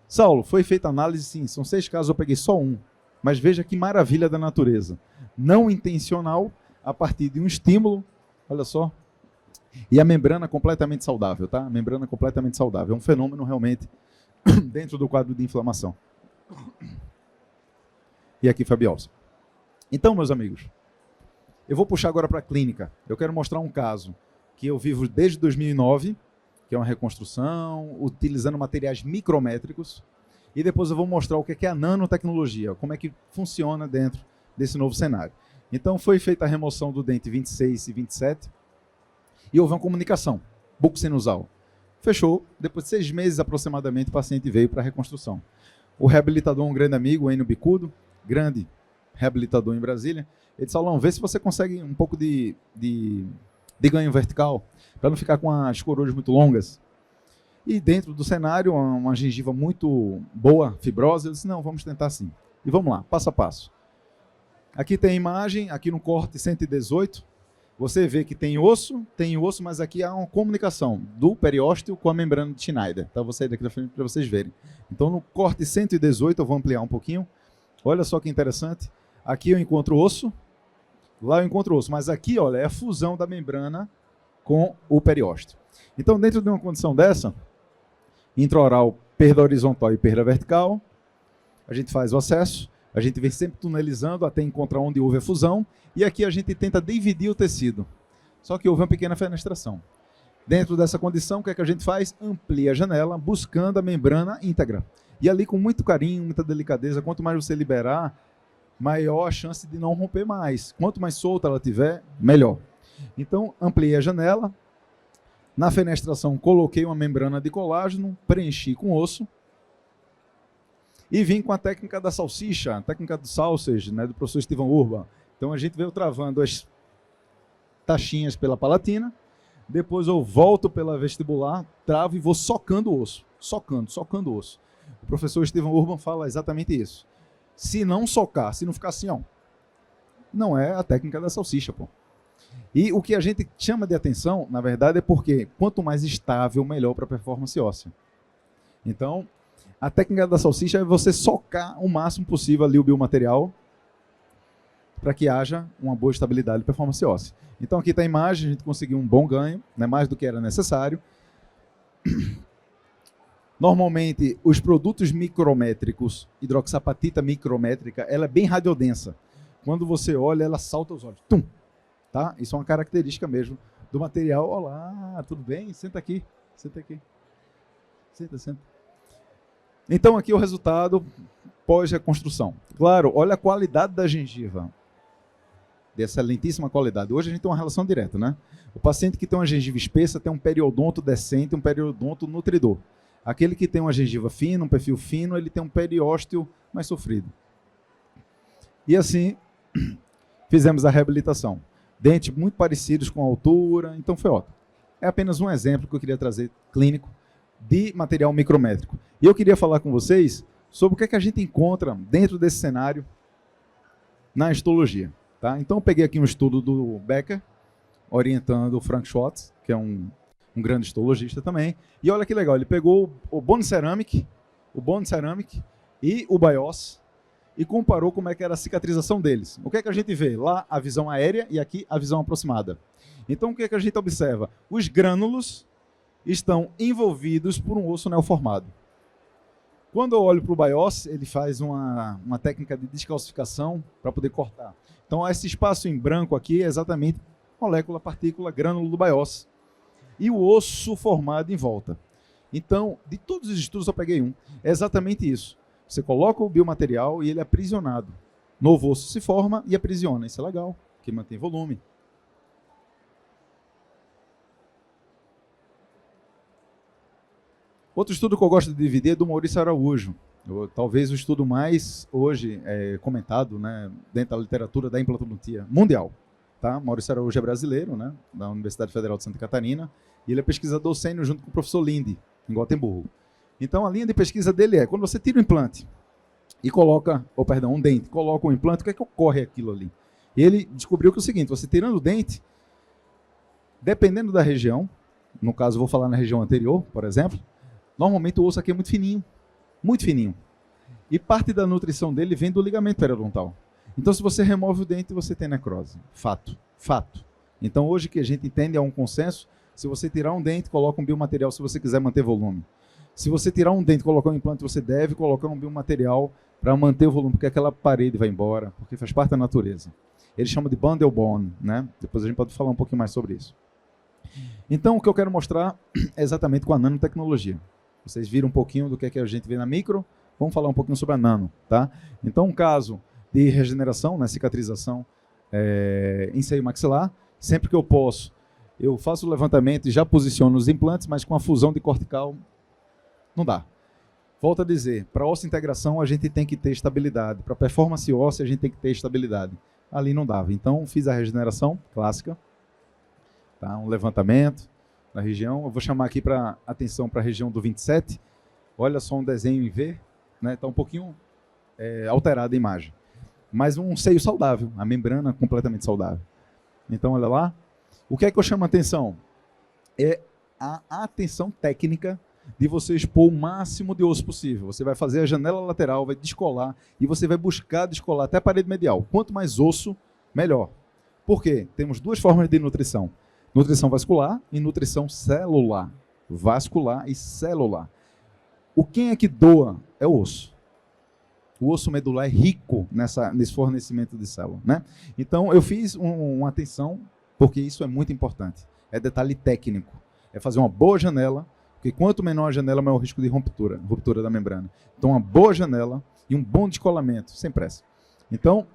Saulo, foi feita análise, sim, são 6 casos, eu peguei só um. Mas veja que maravilha da natureza. Não intencional, a partir de um estímulo, olha só, e a membrana completamente saudável, tá? A membrana completamente saudável. É um fenômeno realmente dentro do quadro de inflamação. E aqui foi a biópsia. Então, meus amigos, eu vou puxar agora para a clínica. Eu quero mostrar um caso que eu vivo desde 2009, que é uma reconstrução, utilizando materiais micrométricos, e depois eu vou mostrar o que é a nanotecnologia, como é que funciona dentro desse novo cenário. Então, foi feita a remoção do dente 26 e 27, e houve uma comunicação bucosinusal. Fechou, depois de 6 meses aproximadamente, o paciente veio para a reconstrução. O reabilitador, um grande amigo, o Enio Bicudo, grande reabilitador em Brasília, ele disse, Saulão, vê se você consegue um pouco de ganho vertical, para não ficar com as coroas muito longas. E dentro do cenário, uma gengiva muito boa, fibrosa, eu disse, não, vamos tentar sim. E vamos lá, passo a passo. Aqui tem a imagem, aqui no corte 118, você vê que tem osso, mas aqui há uma comunicação do periósteo com a membrana de Schneider. Então, eu vou sair daqui da frente para vocês verem. Então, no corte 118, eu vou ampliar um pouquinho. Olha só que interessante. Aqui eu encontro osso, lá eu encontro osso, mas aqui, olha, é a fusão da membrana com o periósteo. Então, dentro de uma condição dessa, intraoral, perda horizontal e perda vertical, a gente faz o acesso, a gente vem sempre tunelizando até encontrar onde houve a fusão, e aqui a gente tenta dividir o tecido. Só que houve uma pequena fenestração. Dentro dessa condição, o que é que a gente faz? Amplia a janela, buscando a membrana íntegra. E ali, com muito carinho, muita delicadeza, quanto mais você liberar, maior a chance de não romper mais. Quanto mais solta ela tiver, melhor. Então, ampliei a janela. Na fenestração, coloquei uma membrana de colágeno, preenchi com osso. E vim com a técnica da salsicha, a técnica do sausage, né, do professor Estevão Urban. Então, a gente veio travando as taxinhas pela palatina. Depois eu volto pela vestibular, travo e vou socando o osso. Socando o osso. O professor Estevão Urban fala exatamente isso. Se não socar, se não ficar assim, ó, não é a técnica da salsicha, pô. E o que a gente chama de atenção, na verdade, é porque quanto mais estável, melhor para a performance óssea. Então, a técnica da salsicha é você socar o máximo possível ali o biomaterial para que haja uma boa estabilidade e performance óssea. Então, aqui está a imagem, a gente conseguiu um bom ganho, né, mais do que era necessário. Normalmente, os produtos micrométricos, hidroxapatita micrométrica, ela é bem radiodensa. Quando você olha, ela salta os olhos. Tum! Tá? Isso é uma característica mesmo do material. Olá, tudo bem? Senta aqui. Senta aqui. Senta. Então, aqui o resultado pós-reconstrução. Claro, olha a qualidade da gengiva. De excelentíssima qualidade. Hoje a gente tem uma relação direta, né? O paciente que tem uma gengiva espessa tem um periodonto decente, um periodonto nutridor. Aquele que tem uma gengiva fina, um perfil fino, ele tem um periósteo mais sofrido. E assim, fizemos a reabilitação. Dentes muito parecidos com a altura, então foi ótimo. É apenas um exemplo que eu queria trazer clínico de material micrométrico. E eu queria falar com vocês sobre o que é que a gente encontra dentro desse cenário na histologia. Tá? Então eu peguei aqui um estudo do Becker, orientando o Frank Schwartz, que é um grande histologista também. E olha que legal, ele pegou o Bone Ceramic e o BIOS e comparou como é que era a cicatrização deles. O que é que a gente vê? Lá a visão aérea e aqui a visão aproximada. Então o que é que a gente observa? Os grânulos estão envolvidos por um osso neoformado. Quando eu olho para o BIOS, ele faz uma técnica de descalcificação para poder cortar. Então esse espaço em branco aqui é exatamente molécula, partícula, grânulo do BIOS. E o osso formado em volta. Então, de todos os estudos, eu peguei um. É exatamente isso. Você coloca o biomaterial e ele é aprisionado. Novo osso se forma e aprisiona. Isso é legal, que mantém volume. Outro estudo que eu gosto de dividir é do Maurício Araújo. Talvez o estudo mais hoje comentado, né, dentro da literatura da implantodontia mundial. Tá? Maurício Araújo é brasileiro, né, da Universidade Federal de Santa Catarina, e ele é pesquisador sênior junto com o professor Linde, em Gotemburgo. Então, a linha de pesquisa dele é, quando você tira o implante e coloca, um dente, coloca um implante, o que é que ocorre aquilo ali? E ele descobriu que é o seguinte, você tirando o dente, dependendo da região, no caso, vou falar na região anterior, por exemplo, normalmente o osso aqui é muito fininho. E parte da nutrição dele vem do ligamento periodontal. Então, se você remove o dente, você tem necrose. Fato. Então, hoje que a gente entende, é um consenso, se você tirar um dente, coloca um biomaterial se você quiser manter volume. Se você tirar um dente e colocar um implante, você deve colocar um biomaterial para manter o volume, porque aquela parede vai embora, porque faz parte da natureza. Ele chama de bundle bone, né? Depois a gente pode falar um pouquinho mais sobre isso. Então, o que eu quero mostrar é exatamente com a nanotecnologia. Vocês viram um pouquinho do que é que a gente vê na micro, vamos falar um pouquinho sobre a nano, tá? Então, um caso de regeneração, né, cicatrização em seio maxilar, sempre que eu posso, eu faço o levantamento e já posiciono os implantes, mas com a fusão de cortical, não dá. Volto a dizer, para osso-integração a gente tem que ter estabilidade, para performance óssea a gente tem que ter estabilidade. Ali não dava. Então, fiz a regeneração clássica, tá? Um levantamento na região. Eu vou chamar aqui para atenção para a região do 27. Olha só um desenho em V, né? Está um pouquinho alterada a imagem. Mas um seio saudável, a membrana completamente saudável. Então, olha lá. O que é que eu chamo a atenção? É a atenção técnica de você expor o máximo de osso possível. Você vai fazer a janela lateral, vai descolar e você vai buscar descolar até a parede medial. Quanto mais osso, melhor. Por quê? Temos duas formas de nutrição. Nutrição vascular e nutrição celular. Vascular e celular. Quem é que doa? É o osso. O osso medular é rico nesse fornecimento de célula, né? Então, eu fiz uma atenção, porque isso é muito importante. É detalhe técnico. É fazer uma boa janela, porque quanto menor a janela, maior o risco de ruptura da membrana. Então, uma boa janela e um bom descolamento, sem pressa. Então,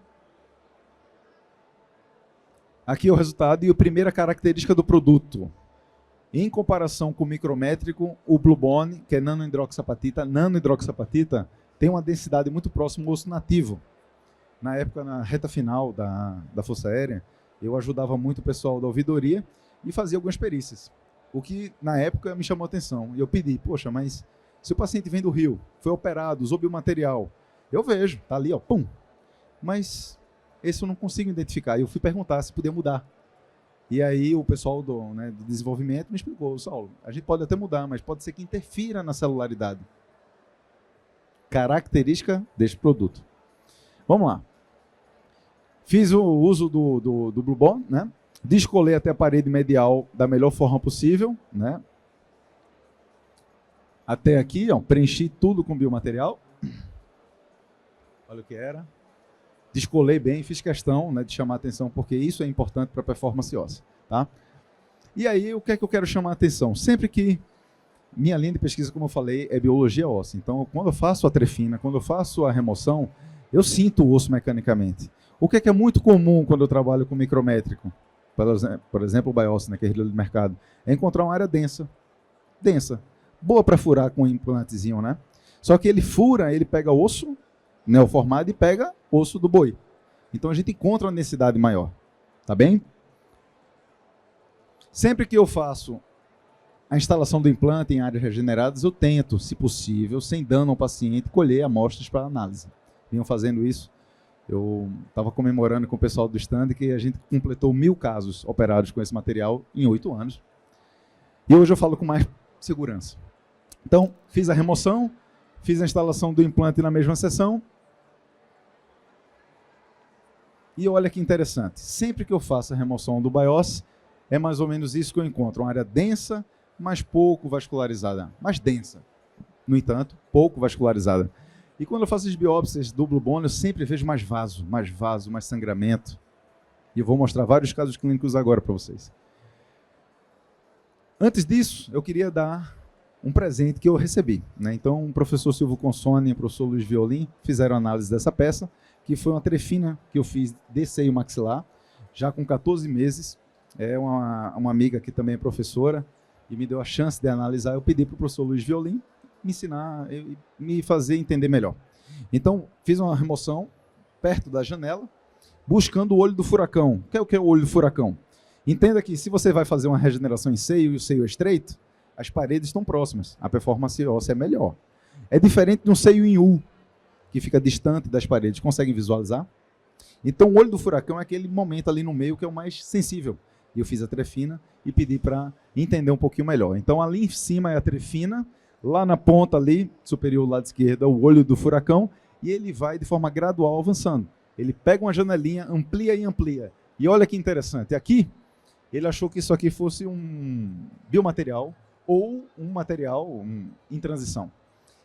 aqui é o resultado e a primeira característica do produto. Em comparação com o micrométrico, o Blue Bone, que é nanohidroxapatita, tem uma densidade muito próxima ao osso nativo. Na época, na reta final da Força Aérea, eu ajudava muito o pessoal da ouvidoria e fazia algumas perícias. O que, na época, me chamou a atenção. E eu pedi, poxa, mas se o paciente vem do Rio, foi operado, usou biomaterial, eu vejo, tá ali, ó, pum. Mas esse eu não consigo identificar. Eu fui perguntar se podia mudar. E aí o pessoal do desenvolvimento me explicou, Saulo, a gente pode até mudar, mas pode ser que interfira na celularidade. Característica deste produto. Vamos lá. Fiz o uso do Blue Bond, né? Descolei até a parede medial da melhor forma possível, né? Até aqui, ó, preenchi tudo com biomaterial. Olha o que era. descolei bem, fiz questão, né, de chamar a atenção, porque isso é importante para a performance óssea. Tá? E aí, o que é que eu quero chamar a atenção? Sempre que minha linha de pesquisa, como eu falei, é biologia óssea. Então, quando eu faço a trefina, quando eu faço a remoção, eu sinto o osso mecanicamente. O que é muito comum quando eu trabalho com micrométrico? Por exemplo, o biópsia, né, que é de mercado, é encontrar uma área densa. Boa para furar com um implantezinho, né? Só que ele fura, ele pega osso neoformado e pega osso do boi. Então a gente encontra uma necessidade maior. Tá bem? Sempre que eu faço a instalação do implante em áreas regeneradas, eu tento, se possível, sem dano ao paciente, colher amostras para análise. Vinham fazendo isso. Eu estava comemorando com o pessoal do stand que a gente completou 1000 casos operados com esse material em 8 anos. E hoje eu falo com mais segurança. Então, fiz a remoção, fiz a instalação do implante na mesma sessão. E olha que interessante, sempre que eu faço a remoção do biópsia, é mais ou menos isso que eu encontro, uma área densa, mas pouco vascularizada, mais densa. No entanto, pouco vascularizada. E quando eu faço as biópsias duplo bone, eu sempre vejo mais vaso, mais sangramento. E eu vou mostrar vários casos clínicos agora para vocês. Antes disso, eu queria dar um presente que eu recebi, né? Então, o professor Silvio Consone e o professor Luiz Violim fizeram análise dessa peça, que foi uma trefina que eu fiz de seio maxilar, já com 14 meses. É uma amiga que também é professora e me deu a chance de analisar. Eu pedi para o professor Luiz Violim me ensinar, me fazer entender melhor. Então, fiz uma remoção perto da janela, buscando o olho do furacão. O que é o olho do furacão? Entenda que se você vai fazer uma regeneração em seio e o seio é estreito, as paredes estão próximas, a performance óssea é melhor. É diferente de um seio em U, que fica distante das paredes. Conseguem visualizar? Então, o olho do furacão é aquele momento ali no meio que é o mais sensível. E eu fiz a trefina e pedi para entender um pouquinho melhor. Então, ali em cima é a trefina, lá na ponta ali, superior, lado esquerdo, é o olho do furacão, e ele vai de forma gradual avançando. Ele pega uma janelinha, amplia e amplia. E olha que interessante, aqui, ele achou que isso aqui fosse um biomaterial ou um material em transição.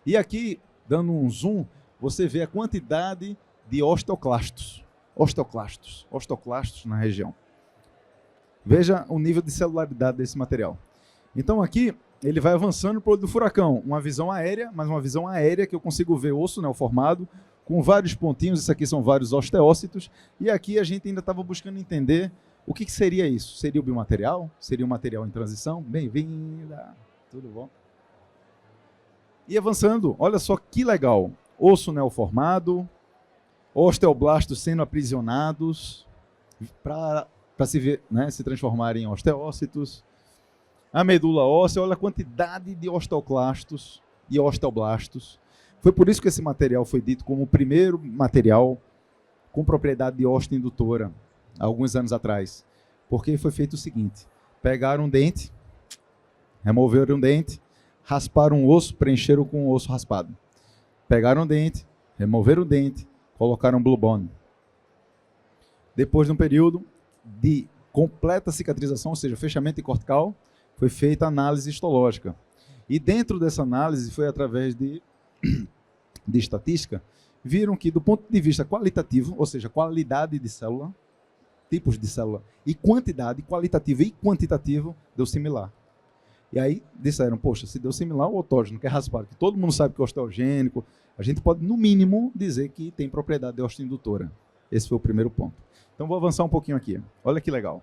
E aqui, dando um zoom, você vê a quantidade de osteoclastos na região. Veja o nível de celularidade desse material. Então aqui, ele vai avançando para o olho do furacão. Uma visão aérea, mas uma visão aérea que eu consigo ver osso neoformado, com vários pontinhos. Isso aqui são vários osteócitos. E aqui a gente ainda estava buscando entender o que seria isso. Seria o biomaterial? Seria um material em transição? Bem-vinda! Tudo bom? E avançando, olha só que legal. Osso neoformado, osteoblastos sendo aprisionados para se transformarem em osteócitos. A medula óssea, olha a quantidade de osteoclastos e osteoblastos. Foi por isso que esse material foi dito como o primeiro material com propriedade de osteoindutora, há alguns anos atrás. Porque foi feito o seguinte, pegaram um dente, removeram um dente, rasparam um osso, preencheram com o osso raspado. Pegaram um dente, removeram o dente, colocaram blue bone. Depois de um período de completa cicatrização, ou seja, fechamento cortical, foi feita a análise histológica. E dentro dessa análise, foi através de estatística, viram que do ponto de vista qualitativo, ou seja, qualidade de célula, tipos de célula, e quantidade, qualitativo e quantitativo, deu similar. E aí disseram, poxa, se deu similar, o autógeno, que é raspado, que todo mundo sabe que é osteogênico, a gente pode, no mínimo, dizer que tem propriedade de osteoindutora. Esse foi o primeiro ponto. Então, vou avançar um pouquinho aqui. Olha que legal.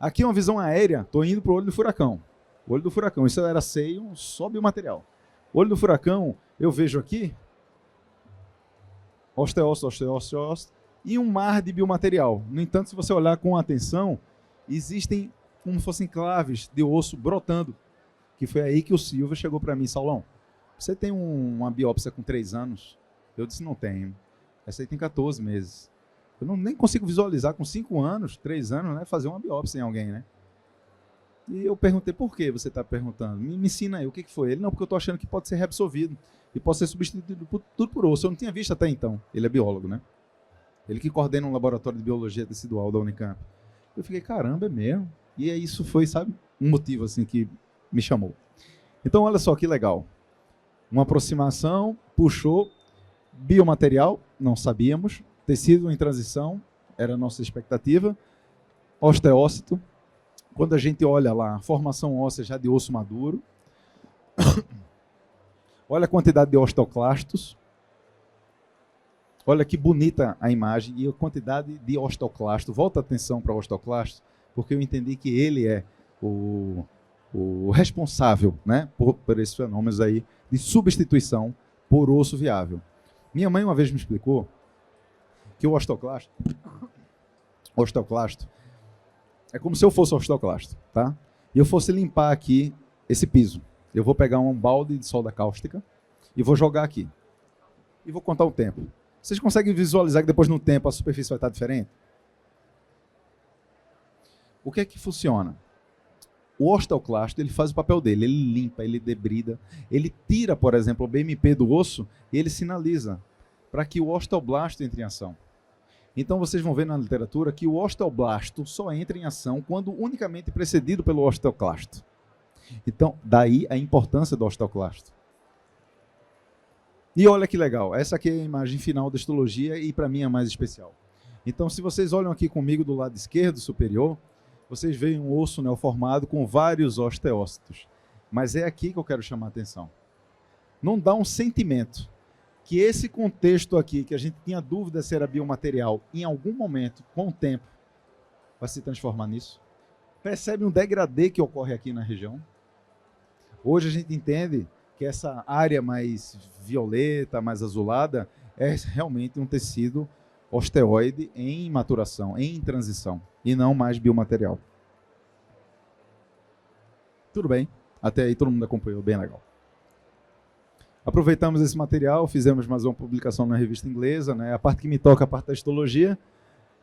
Aqui é uma visão aérea, estou indo para o olho do furacão. O olho do furacão, isso era seio, só biomaterial. O olho do furacão, eu vejo aqui, osteócito, e um mar de biomaterial. No entanto, se você olhar com atenção, existem como fossem claves de osso brotando, que foi aí que o Silvio chegou para mim, Saulão, você tem uma biópsia com 3 anos? Eu disse, não tenho. Essa aí tem 14 meses. Eu nem consigo visualizar com 5 anos, 3 anos, né, fazer uma biópsia em alguém, né? E eu perguntei, por que você está perguntando? Me ensina aí, o que foi? Ele, não, porque eu estou achando que pode ser reabsorvido e pode ser substituído tudo por osso. Eu não tinha visto até então. Ele é biólogo, né? Ele que coordena um laboratório de biologia tecidual da Unicamp. Eu fiquei, caramba, é mesmo? E isso foi, sabe, um motivo assim que me chamou. Então, olha só que legal. Uma aproximação, puxou, biomaterial, não sabíamos, Tecido em transição, era a nossa expectativa. Osteócito, quando a gente olha lá, a formação óssea já de osso maduro. Olha a quantidade de osteoclastos. Olha que bonita a imagem e a quantidade de osteoclasto. Volta a atenção para o osteoclasto, porque eu entendi que ele é o responsável, né, por esses fenômenos aí de substituição por osso viável. Minha mãe uma vez me explicou que o osteoclasto é como se eu fosse osteoclasto, tá? E eu fosse limpar aqui esse piso. Eu vou pegar um balde de soda cáustica e vou jogar aqui. E vou contar o tempo. Vocês conseguem visualizar que depois no tempo a superfície vai estar diferente? O que é que funciona? O osteoclasto, ele faz o papel dele, ele limpa, ele debrida, ele tira, por exemplo, o BMP do osso e ele sinaliza para que o osteoblasto entre em ação. Então vocês vão ver na literatura que o osteoblasto só entra em ação quando unicamente precedido pelo osteoclasto. Então, daí a importância do osteoclasto. E olha que legal, essa aqui é a imagem final da histologia e para mim é a mais especial. Então, se vocês olham aqui comigo do lado esquerdo superior, vocês veem um osso neoformado com vários osteócitos. Mas é aqui que eu quero chamar a atenção. Não dá um sentimento que esse contexto aqui, que a gente tinha dúvida se era biomaterial, em algum momento, com o tempo, vai se transformar nisso? Percebe um degradê que ocorre aqui na região? Hoje a gente entende que essa área mais violeta, mais azulada, é realmente um tecido osteoide em maturação, em transição, e não mais biomaterial. Tudo bem, até aí todo mundo acompanhou, bem legal. Aproveitamos esse material, fizemos mais uma publicação na revista inglesa, né? A parte que me toca, a parte da histologia,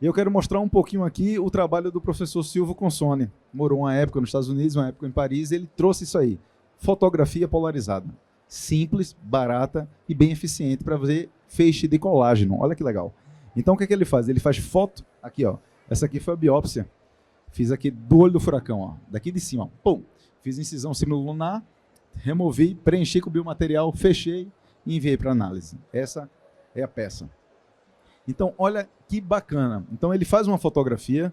e eu quero mostrar um pouquinho aqui o trabalho do professor Silvio Consone. Morou uma época nos Estados Unidos, uma época em Paris, e ele trouxe isso aí, fotografia polarizada. Simples, barata e bem eficiente para fazer feixe de colágeno. Olha que legal. Então o que é que ele faz? Ele faz foto, aqui ó, essa aqui foi a biópsia. Fiz aqui do olho do furacão, ó, daqui de cima, ó, pum. Fiz incisão similulunar, removi, preenchi com o biomaterial, fechei e enviei para análise. Essa é a peça. Então olha que bacana. Então ele faz uma fotografia,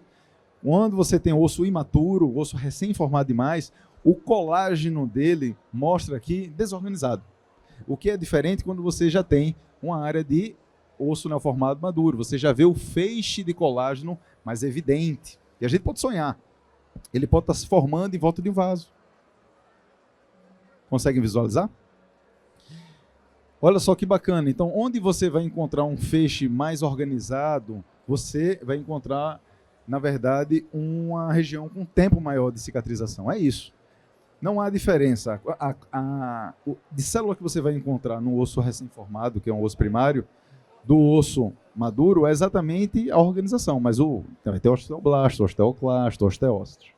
quando você tem osso imaturo, osso recém-formado demais, o colágeno dele mostra aqui desorganizado. O que é diferente quando você já tem uma área de osso neoformado maduro. Você já vê o feixe de colágeno mais evidente. E a gente pode sonhar. Ele pode estar se formando em volta de um vaso. Conseguem visualizar? Olha só que bacana. Então, onde você vai encontrar um feixe mais organizado, você vai encontrar, na verdade, uma região com tempo maior de cicatrização. É isso. Não há diferença. De célula que você vai encontrar no osso recém-formado, que é um osso primário, do osso maduro, é exatamente a organização. Mas vai ter osteoblasto, osteoclasto, osteócitos.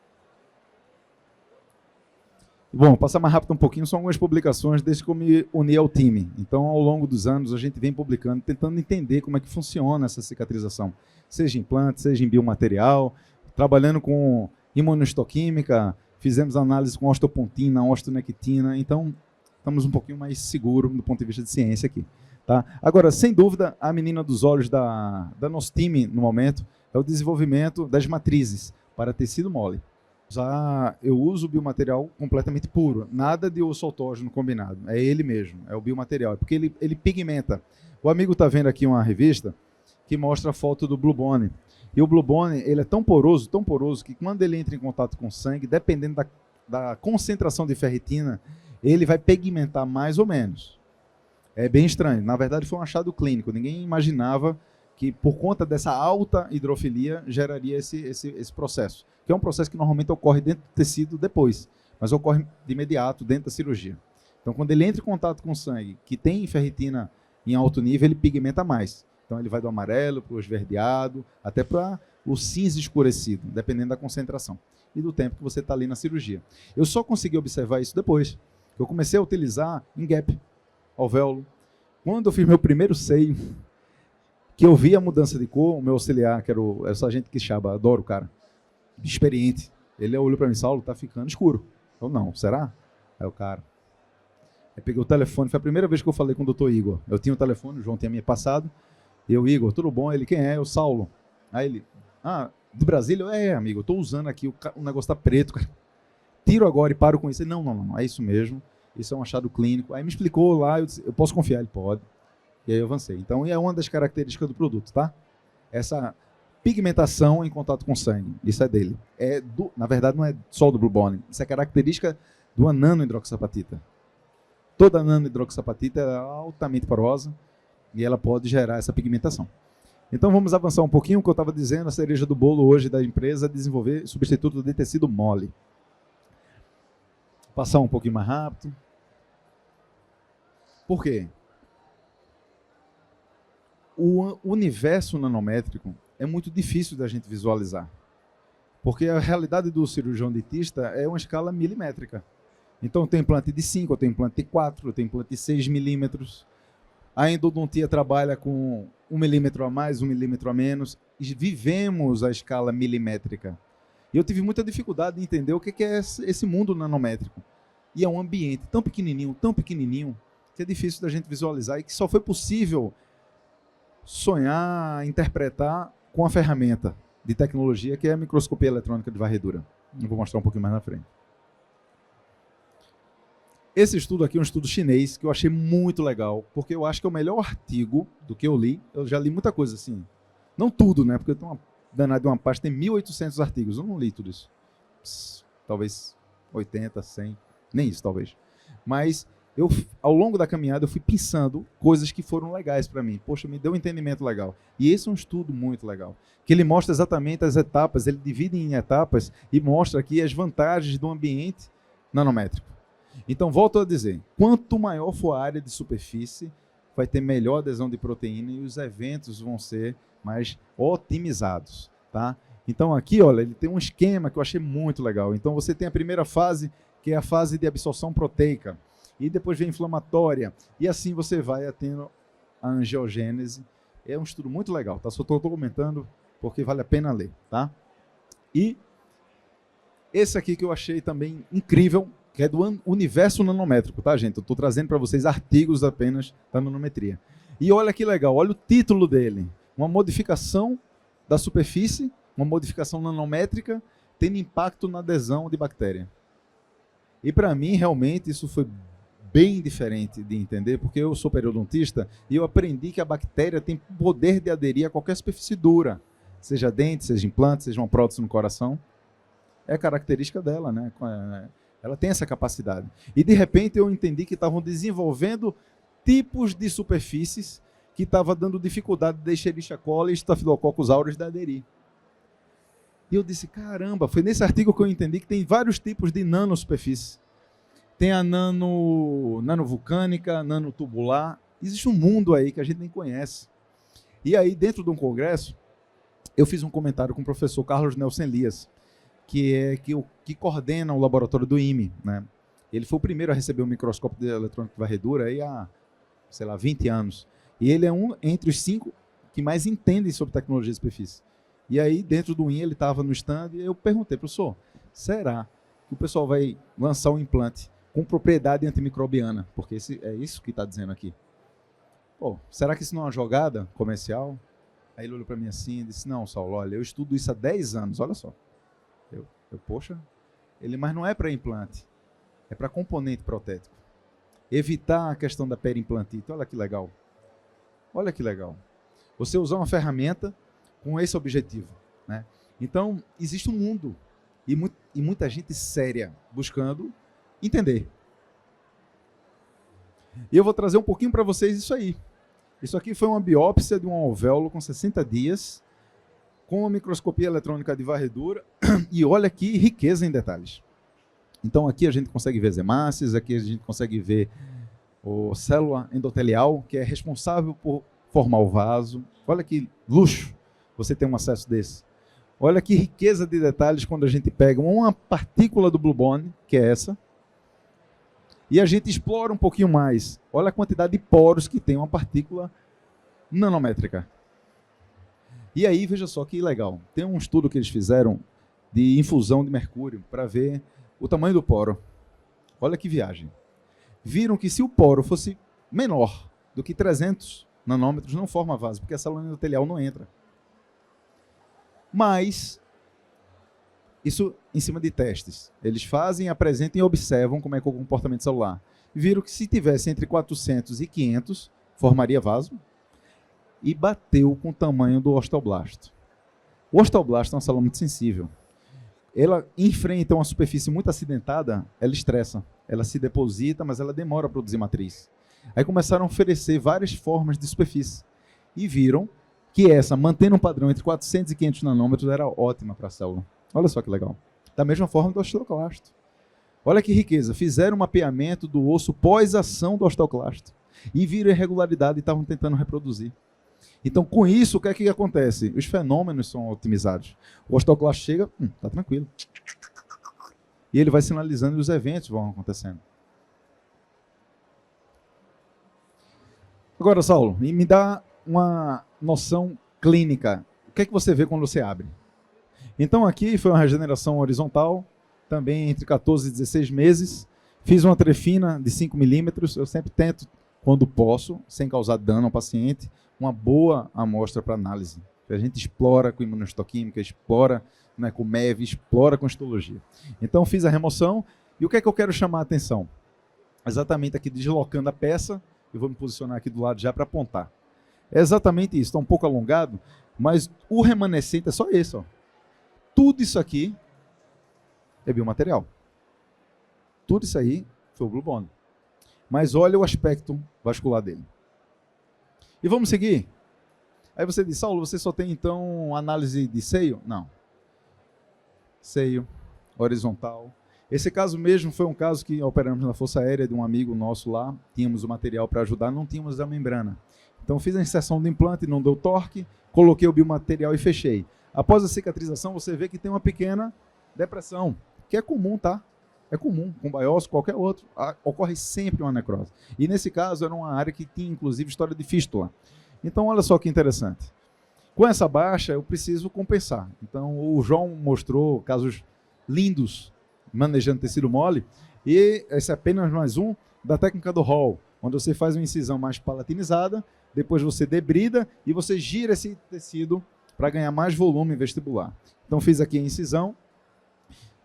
Bom, vou passar mais rápido um pouquinho, são algumas publicações desde que eu me uni ao time. Então, ao longo dos anos, a gente vem publicando, tentando entender como é que funciona essa cicatrização. Seja em planta, seja em biomaterial, trabalhando com imunohistoquímica, fizemos análise com osteopontina, osteonectina, então estamos um pouquinho mais seguros do ponto de vista de ciência aqui. Tá? Agora, sem dúvida, a menina dos olhos da nosso time, no momento, é o desenvolvimento das matrizes para tecido mole. Eu uso o biomaterial completamente puro, nada de osso autógeno combinado, é ele mesmo, é o biomaterial, é porque ele pigmenta. O amigo está vendo aqui uma revista que mostra a foto do Blue Bone, e o Blue Bone ele é tão poroso, que quando ele entra em contato com o sangue, dependendo da concentração de ferritina, ele vai pigmentar mais ou menos. É bem estranho, na verdade foi um achado clínico, ninguém imaginava que por conta dessa alta hidrofilia geraria esse processo, que é um processo que normalmente ocorre dentro do tecido depois, mas ocorre de imediato dentro da cirurgia. Então, quando ele entra em contato com o sangue, que tem ferritina em alto nível, ele pigmenta mais. Então, ele vai do amarelo para o esverdeado, até para o cinza escurecido, dependendo da concentração e do tempo que você está ali na cirurgia. Eu só consegui observar isso depois. Eu comecei a utilizar em gap, alvéolo. Quando eu fiz meu primeiro seio, que eu vi a mudança de cor, o meu auxiliar, que era o sargento Quixaba, adoro o cara, experiente, ele olhou para mim, Saulo, tá ficando escuro. Eu, não, será? Aí o cara, eu peguei o telefone, foi a primeira vez que eu falei com o Dr. Igor. Eu tinha o telefone, o João tinha me passado, Eu, Igor, tudo bom? Ele, quem é? O Saulo. Aí ele, de Brasília? Amigo, eu tô usando aqui, o negócio tá preto, cara. Tiro agora e paro com isso. Ele, não, é isso mesmo. Isso é um achado clínico. Aí me explicou lá, eu disse, eu posso confiar? Ele, pode. E aí eu avancei. Então, é uma das características do produto, tá? Essa pigmentação em contato com sangue. Isso é dele. Na verdade, não é só do Blue Bond. Isso é característica do nano-hidroxapatita. Toda nano-hidroxapatita é altamente porosa e ela pode gerar essa pigmentação. Então, vamos avançar um pouquinho. O que eu estava dizendo, a cereja do bolo hoje da empresa é desenvolver substituto de tecido mole. Passar um pouquinho mais rápido. Por quê? O universo nanométrico é muito difícil da gente visualizar, porque a realidade do cirurgião dentista é uma escala milimétrica. Então, tem implante de 5, eu tenho implante de 4, eu tenho implante de 6 milímetros. A endodontia trabalha com 1 milímetro a mais, 1 milímetro a menos. E vivemos a escala milimétrica. E eu tive muita dificuldade de entender o que é esse mundo nanométrico. E é um ambiente tão pequenininho, que é difícil da gente visualizar e que só foi possível sonhar, interpretar com a ferramenta de tecnologia que é a microscopia eletrônica de varredura. Eu vou mostrar um pouquinho mais na frente. Esse estudo aqui é um estudo chinês que eu achei muito legal, porque eu acho que é o melhor artigo do que eu li. Eu já li muita coisa assim. Não tudo, né? Porque eu tenho uma danada de uma página, tem 1.800 artigos. Eu não li tudo isso. Talvez 80, 100, nem isso talvez. Mas ao longo da caminhada eu fui pensando coisas que foram legais para mim. Poxa, me deu um entendimento legal. E esse é um estudo muito legal, que ele mostra exatamente as etapas, ele divide em etapas e mostra aqui as vantagens do ambiente nanométrico. Então, volto a dizer, quanto maior for a área de superfície, vai ter melhor adesão de proteína e os eventos vão ser mais otimizados, tá? Então, aqui, olha, ele tem um esquema que eu achei muito legal. Então, você tem a primeira fase, que é a fase de absorção proteica, e depois vem a inflamatória, e assim você vai tendo a angiogênese. É um estudo muito legal, tá? Só estou comentando porque vale a pena ler, tá? E esse aqui que eu achei também incrível, que é do universo nanométrico, tá, gente? Eu estou trazendo para vocês artigos apenas da nanometria. E olha que legal, olha o título dele. Uma modificação da superfície, uma modificação nanométrica, tendo impacto na adesão de bactéria. E para mim, realmente, isso foi bem diferente de entender, porque eu sou periodontista e eu aprendi que a bactéria tem poder de aderir a qualquer superfície dura, seja dente, seja implante, seja uma prótese no coração. É característica dela, né? Ela tem essa capacidade. E, de repente, eu entendi que estavam desenvolvendo tipos de superfícies que estavam dando dificuldade de Escherichia coli e Staphylococcus aureus de aderir. E eu disse, caramba, foi nesse artigo que eu entendi que tem vários tipos de nanosuperfície. Tem a nanovulcânica, nanotubular. Existe um mundo aí que a gente nem conhece. E aí, dentro de um congresso, eu fiz um comentário com o professor Carlos Nelson Elias, que coordena o laboratório do IME, né? Ele foi o primeiro a receber o microscópio de eletrônica de varredura aí há, 20 anos. E ele é entre os 5 que mais entendem sobre tecnologia de superfície. E aí, dentro do IME, ele estava no stand e eu perguntei, professor, será que o pessoal vai lançar um implante com propriedade antimicrobiana? Porque é isso que está dizendo aqui. Pô, será que isso não é uma jogada comercial? Aí ele olhou para mim assim e disse, não, Saulo, olha, eu estudo isso há 10 anos, olha só. Poxa, mas não é para implante, é para componente protético. Evitar a questão da periimplantite, olha que legal. Olha que legal. Você usar uma ferramenta com esse objetivo, né? Então, existe um mundo e muita gente séria buscando entender. E eu vou trazer um pouquinho para vocês isso aí. Isso aqui foi uma biópsia de um alvéolo com 60 dias, com a microscopia eletrônica de varredura, e olha que riqueza em detalhes. Então aqui a gente consegue ver as hemácias, aqui a gente consegue ver a célula endotelial, que é responsável por formar o vaso. Olha que luxo você ter um acesso desse. Olha que riqueza de detalhes quando a gente pega uma partícula do Blue Bond, que é essa, e a gente explora um pouquinho mais. Olha a quantidade de poros que tem uma partícula nanométrica. E aí, veja só que legal. Tem um estudo que eles fizeram de infusão de mercúrio para ver o tamanho do poro. Olha que viagem. Viram que se o poro fosse menor do que 300 nanômetros não forma vaso, porque a célula endotelial não entra. Mas, isso em cima de testes. Eles fazem, apresentam e observam como é que é o comportamento celular. Viram que se tivesse entre 400 e 500, formaria vaso, e bateu com o tamanho do osteoblasto. O osteoblasto é uma célula muito sensível. Ela enfrenta uma superfície muito acidentada, ela estressa. Ela se deposita, mas ela demora a produzir matriz. Aí começaram a oferecer várias formas de superfície. E viram que essa, mantendo um padrão entre 400 e 500 nanômetros, era ótima para a célula. Olha só que legal. Da mesma forma do osteoclasto. Olha que riqueza. Fizeram um mapeamento do osso pós-ação do osteoclasto. E viram irregularidade e estavam tentando reproduzir. Então, com isso, o que é que acontece? Os fenômenos são otimizados. O osteoclasto chega, tá tranquilo. E ele vai sinalizando e os eventos vão acontecendo. Agora, Saulo, me dá uma noção clínica. O que é que você vê quando você abre? Então, aqui foi uma regeneração horizontal, também entre 14 e 16 meses. Fiz uma trefina de 5 milímetros. Eu sempre tento, quando posso, sem causar dano ao paciente, uma boa amostra para análise. A gente explora com imunohistoquímica, explora, né, com MEV, explora com histologia. Então, fiz a remoção. E o que é que eu quero chamar a atenção? Exatamente aqui, deslocando a peça. Eu vou me posicionar aqui do lado já para apontar. É exatamente isso. Está um pouco alongado, mas o remanescente é só esse. Ó. Tudo isso aqui é biomaterial. Tudo isso aí foi o Blue Bond. Mas olha o aspecto vascular dele. E vamos seguir? Aí você diz, Saulo, você só tem então análise de seio? Não. Seio, horizontal. Esse caso mesmo foi um caso que operamos na Força Aérea de um amigo nosso lá. Tínhamos o material para ajudar, não tínhamos a membrana. Então fiz a inserção do implante, não deu torque, coloquei o biomaterial e fechei. Após a cicatrização, você vê que tem uma pequena depressão, que é comum, tá? É comum, com biópsia, qualquer outro, ocorre sempre uma necrose. E nesse caso era uma área que tinha inclusive história de fístula. Então olha só que interessante. Com essa baixa eu preciso compensar. Então o João mostrou casos lindos manejando tecido mole e esse é apenas mais um da técnica do Hall, onde você faz uma incisão mais palatinizada, depois você debrida e você gira esse tecido para ganhar mais volume vestibular. Então fiz aqui a incisão,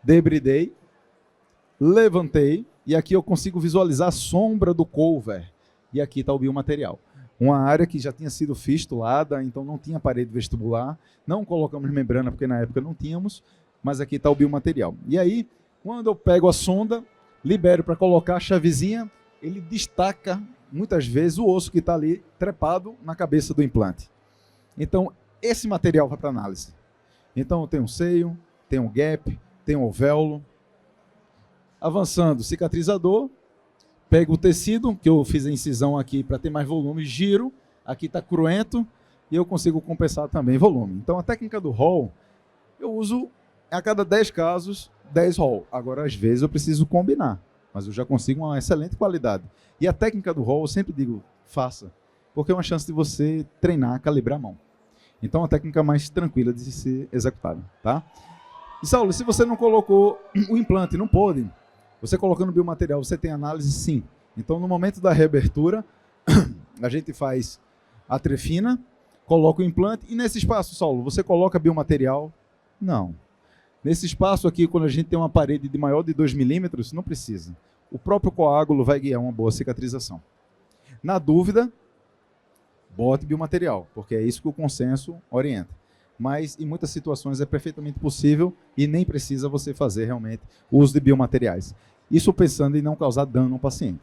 debridei, levantei, e aqui eu consigo visualizar a sombra do cover. E aqui está o biomaterial. Uma área que já tinha sido fistulada, então não tinha parede vestibular. Não colocamos membrana, porque na época não tínhamos, mas aqui está o biomaterial. E aí, quando eu pego a sonda, libero para colocar a chavezinha, ele destaca, muitas vezes, o osso que está ali trepado na cabeça do implante. Então, esse material vai para análise. Então, tem um seio, tem um gap, tem um alvéolo. Avançando, cicatrizador, pego o tecido, que eu fiz a incisão aqui para ter mais volume, giro, aqui está cruento, e eu consigo compensar também volume. Então a técnica do Hall, eu uso a cada 10 casos, 10 Hall. Agora, às vezes, eu preciso combinar, mas eu já consigo uma excelente qualidade. E a técnica do Hall, eu sempre digo, faça, porque é uma chance de você treinar, calibrar a mão. Então, é uma técnica mais tranquila de ser executada, tá? E, Saulo, se você não colocou o implante, não pode. Você colocando biomaterial, você tem análise? Sim. Então, no momento da reabertura, a gente faz a trefina, coloca o implante, e nesse espaço, Saulo, você coloca biomaterial? Não. Nesse espaço aqui, quando a gente tem uma parede de maior de 2 milímetros, não precisa. O próprio coágulo vai guiar uma boa cicatrização. Na dúvida, bote biomaterial, porque é isso que o consenso orienta. Mas em muitas situações é perfeitamente possível e nem precisa você fazer realmente o uso de biomateriais. Isso pensando em não causar dano ao paciente.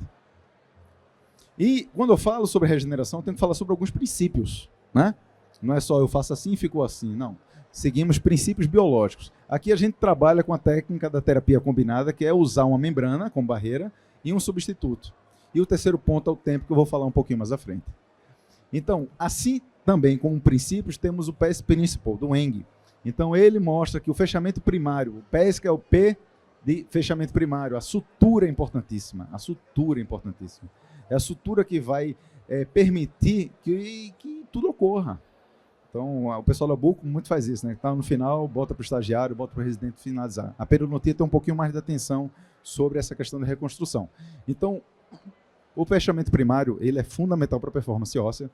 E quando eu falo sobre regeneração, eu tenho que falar sobre alguns princípios, né? Não é só eu faço assim e ficou assim, não. Seguimos princípios biológicos. Aqui a gente trabalha com a técnica da terapia combinada, que é usar uma membrana como barreira e um substituto. E o terceiro ponto é o tempo, que eu vou falar um pouquinho mais à frente. Então, assim também como princípios, temos o PES Principle, do Eng. Então, ele mostra que o fechamento primário, o PES, que é o P de fechamento primário, a sutura é importantíssima. A sutura é importantíssima. É a sutura que vai permitir que tudo ocorra. Então, o pessoal da Buco muito faz isso, né? Tá no final, bota para o estagiário, bota para o residente finalizar. A periodontia tem um pouquinho mais de atenção sobre essa questão da reconstrução. Então, o fechamento primário, ele é fundamental para a performance óssea.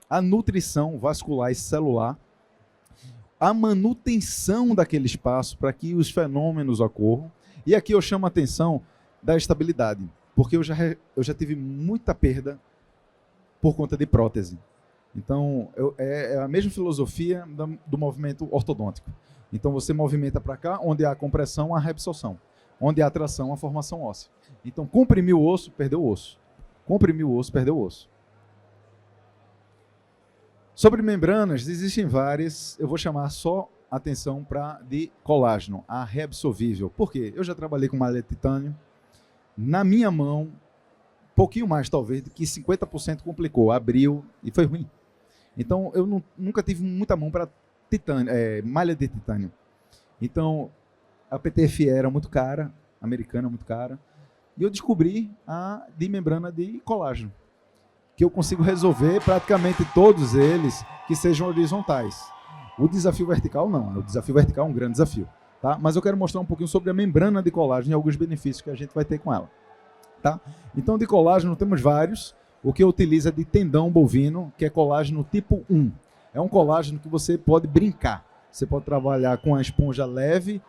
a nutrição vascular e celular, a manutenção daquele espaço para que os fenômenos ocorram. E aqui eu chamo a atenção da estabilidade, porque eu já tive muita perda por conta de prótese. Então, é a mesma filosofia do movimento ortodôntico. Então, você movimenta para cá, onde há compressão, há reabsorção. Onde há tração, há formação óssea. Então, comprimiu o osso, perdeu o osso. Comprimiu o osso, perdeu o osso. Sobre membranas, existem várias. Eu vou chamar só atenção para de colágeno, a reabsorvível. Por quê? Eu já trabalhei com malha de titânio. Na minha mão, pouquinho mais talvez, do que 50% complicou, abriu e foi ruim. Então, eu nunca tive muita mão para malha de titânio. Então, a PTFE era muito cara, americana muito cara, e eu descobri a de membrana de colágeno, que eu consigo resolver praticamente todos eles que sejam horizontais. O desafio vertical não, o desafio vertical é um grande desafio, tá? Mas eu quero mostrar um pouquinho sobre a membrana de colágeno e alguns benefícios que a gente vai ter com ela, tá? Então, de colágeno temos vários. O que eu utilizo é de tendão bovino, que é colágeno tipo 1. É um colágeno que você pode brincar. Você pode trabalhar com a esponja leve,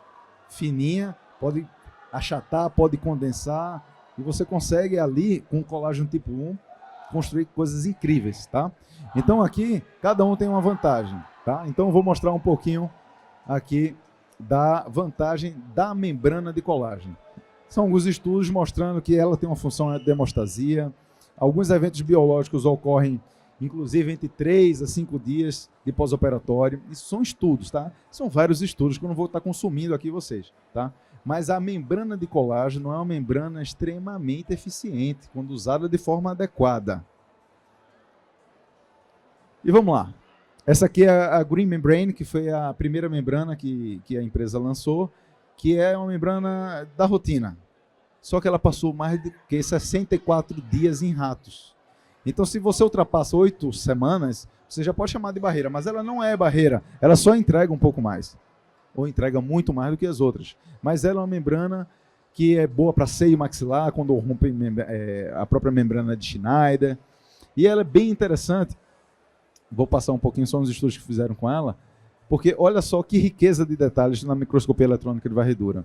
fininha, pode achatar, pode condensar, e você consegue ali, com o colágeno tipo 1, construir coisas incríveis, tá? Então aqui, cada um tem uma vantagem, tá? Então eu vou mostrar um pouquinho aqui da vantagem da membrana de colágeno. São alguns estudos mostrando que ela tem uma função de hemostasia. Alguns eventos biológicos ocorrem, inclusive, entre 3 a 5 dias de pós-operatório. Isso são estudos, tá? São vários estudos que eu não vou estar consumindo aqui vocês, tá? Mas a membrana de colágeno é uma membrana extremamente eficiente, quando usada de forma adequada. E vamos lá. Essa aqui é a Green Membrane, que foi a primeira membrana que a empresa lançou, que é uma membrana da rotina. Só que ela passou mais de 64 dias em ratos. Então, se você ultrapassa 8 semanas, você já pode chamar de barreira, mas ela não é barreira, ela só entrega um pouco mais, ou entrega muito mais do que as outras. Mas ela é uma membrana que é boa para seio maxilar, quando rompe a própria membrana de Schneider, e ela é bem interessante. Vou passar um pouquinho só nos estudos que fizeram com ela, porque olha só que riqueza de detalhes na microscopia eletrônica de varredura.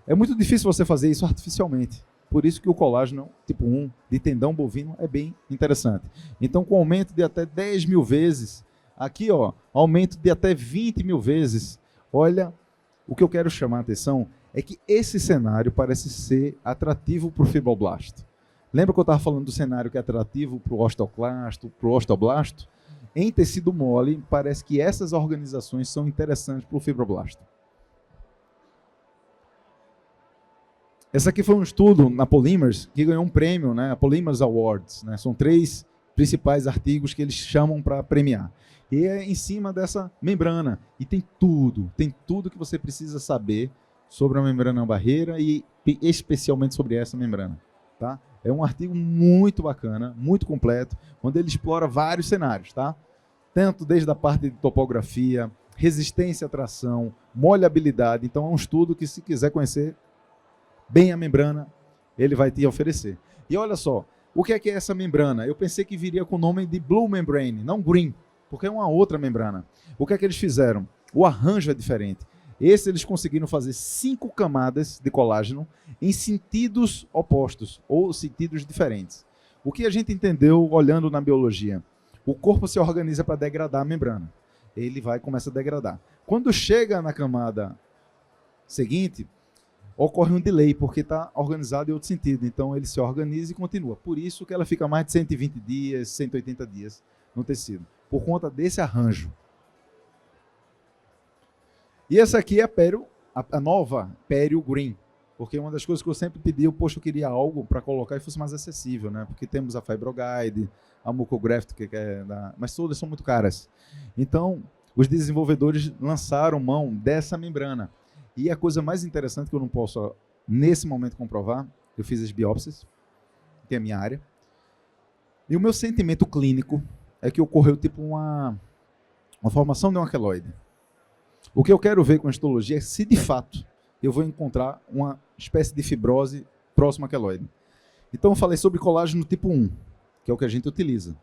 É muito difícil você fazer isso artificialmente. Por isso que o colágeno tipo 1 de tendão bovino é bem interessante. Então, com aumento de até 10 mil vezes, aqui, ó, aumento de até 20 mil vezes. Olha, o que eu quero chamar a atenção é que esse cenário parece ser atrativo para o fibroblasto. Lembra que eu estava falando do cenário que é atrativo para o osteoclasto, para o osteoblasto? Em tecido mole, parece que essas organizações são interessantes para o fibroblasto. Esse aqui foi um estudo na Polymers que ganhou um prêmio, né, a Polymers Awards, né, são 3 principais artigos que eles chamam para premiar. E é em cima dessa membrana. E tem tudo que você precisa saber sobre a membrana barreira e especialmente sobre essa membrana. Tá? É um artigo muito bacana, muito completo, onde ele explora vários cenários, tá? Tanto desde a parte de topografia, resistência à tração, molhabilidade. Então é um estudo que, se quiser conhecer bem a membrana, ele vai te oferecer. E olha só, o que é essa membrana? Eu pensei que viria com o nome de Blue Membrane, não Green, porque é uma outra membrana. O que é que eles fizeram? O arranjo é diferente. Esse eles conseguiram fazer 5 camadas de colágeno em sentidos opostos, ou sentidos diferentes. O que a gente entendeu olhando na biologia? O corpo se organiza para degradar a membrana. Ele começa a degradar. Quando chega na camada seguinte, ocorre um delay, porque está organizado em outro sentido. Então, ele se organiza e continua. Por isso que ela fica mais de 120 dias, 180 dias no tecido, por conta desse arranjo. E essa aqui é a nova Perio Green, porque uma das coisas que eu sempre pedi, eu queria algo para colocar e fosse mais acessível, né? Porque temos a Fibroguide, a Mucograft, mas todas são muito caras. Então, os desenvolvedores lançaram mão dessa membrana. E a coisa mais interessante que eu não posso, nesse momento, comprovar, eu fiz as biópsias, que é a minha área, e o meu sentimento clínico é que ocorreu tipo uma formação de um aqueloide. O que eu quero ver com a histologia é se, de fato, eu vou encontrar uma espécie de fibrose próxima ao aqueloide. Então, eu falei sobre colágeno tipo 1, que é o que a gente utiliza.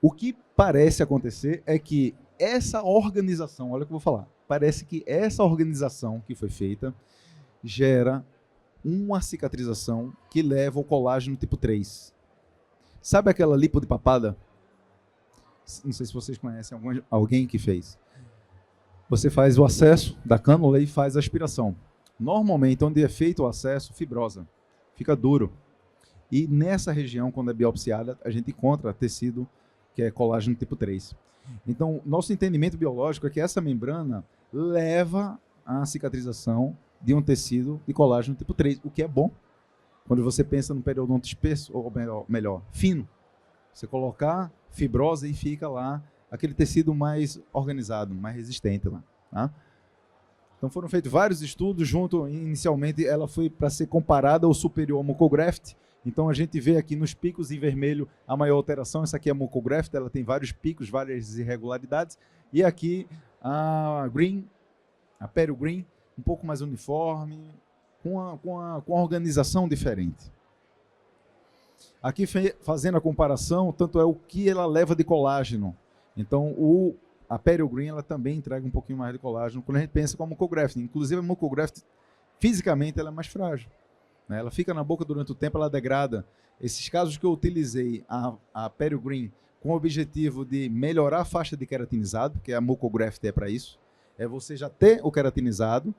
O que parece acontecer é que essa organização, olha o que eu vou falar, parece que essa organização que foi feita gera uma cicatrização que leva ao colágeno tipo 3. Sabe aquela lipo de papada? Não sei se vocês conhecem alguém que fez. Você faz o acesso da cânula e faz a aspiração. Normalmente, onde é feito o acesso, fibrosa, fica duro. E nessa região, quando é biopsiada, a gente encontra tecido que é colágeno tipo 3. Então, nosso entendimento biológico é que essa membrana leva à cicatrização de um tecido de colágeno tipo 3, o que é bom. Quando você pensa no periodonto espesso, ou melhor, fino, você colocar fibrosa e fica lá aquele tecido mais organizado, mais resistente lá. Tá? Então foram feitos vários estudos inicialmente ela foi para ser comparada ao superior mucograft. Então a gente vê aqui nos picos em vermelho a maior alteração, essa aqui é a mucograft, ela tem vários picos, várias irregularidades, e aqui a green, a perio green, um pouco mais uniforme, com a organização diferente. Aqui fazendo a comparação, tanto é o que ela leva de colágeno. Então a perio green ela também entrega um pouquinho mais de colágeno quando a gente pensa com a mucograft. Inclusive a mucograft, fisicamente, ela é mais frágil. Ela fica na boca durante o tempo, ela degrada. Esses casos que eu utilizei a perio green com o objetivo de melhorar a faixa de keratinizado, porque a mucograft é para isso, é você já ter o keratinizado,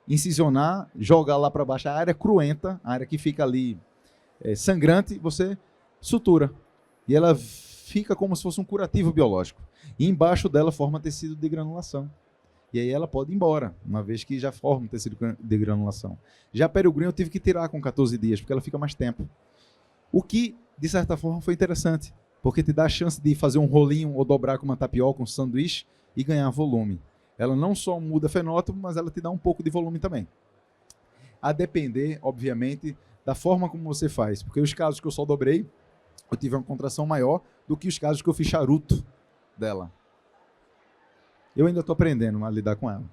incisionar, jogar lá para baixo a área cruenta, a área que fica ali sangrante, você sutura. E ela fica como se fosse um curativo biológico. E embaixo dela forma tecido de granulação. E aí ela pode ir embora, uma vez que já forma tecido de granulação. Já a perio green eu tive que tirar com 14 dias, porque ela fica mais tempo. O que, de certa forma, foi interessante, porque te dá a chance de fazer um rolinho ou dobrar com uma tapioca, um sanduíche e ganhar volume. Ela não só muda fenótipo, mas ela te dá um pouco de volume também. A depender, obviamente, da forma como você faz, porque os casos que eu só dobrei, eu tive uma contração maior do que os casos que eu fiz charuto dela. Eu ainda estou aprendendo a lidar com ela.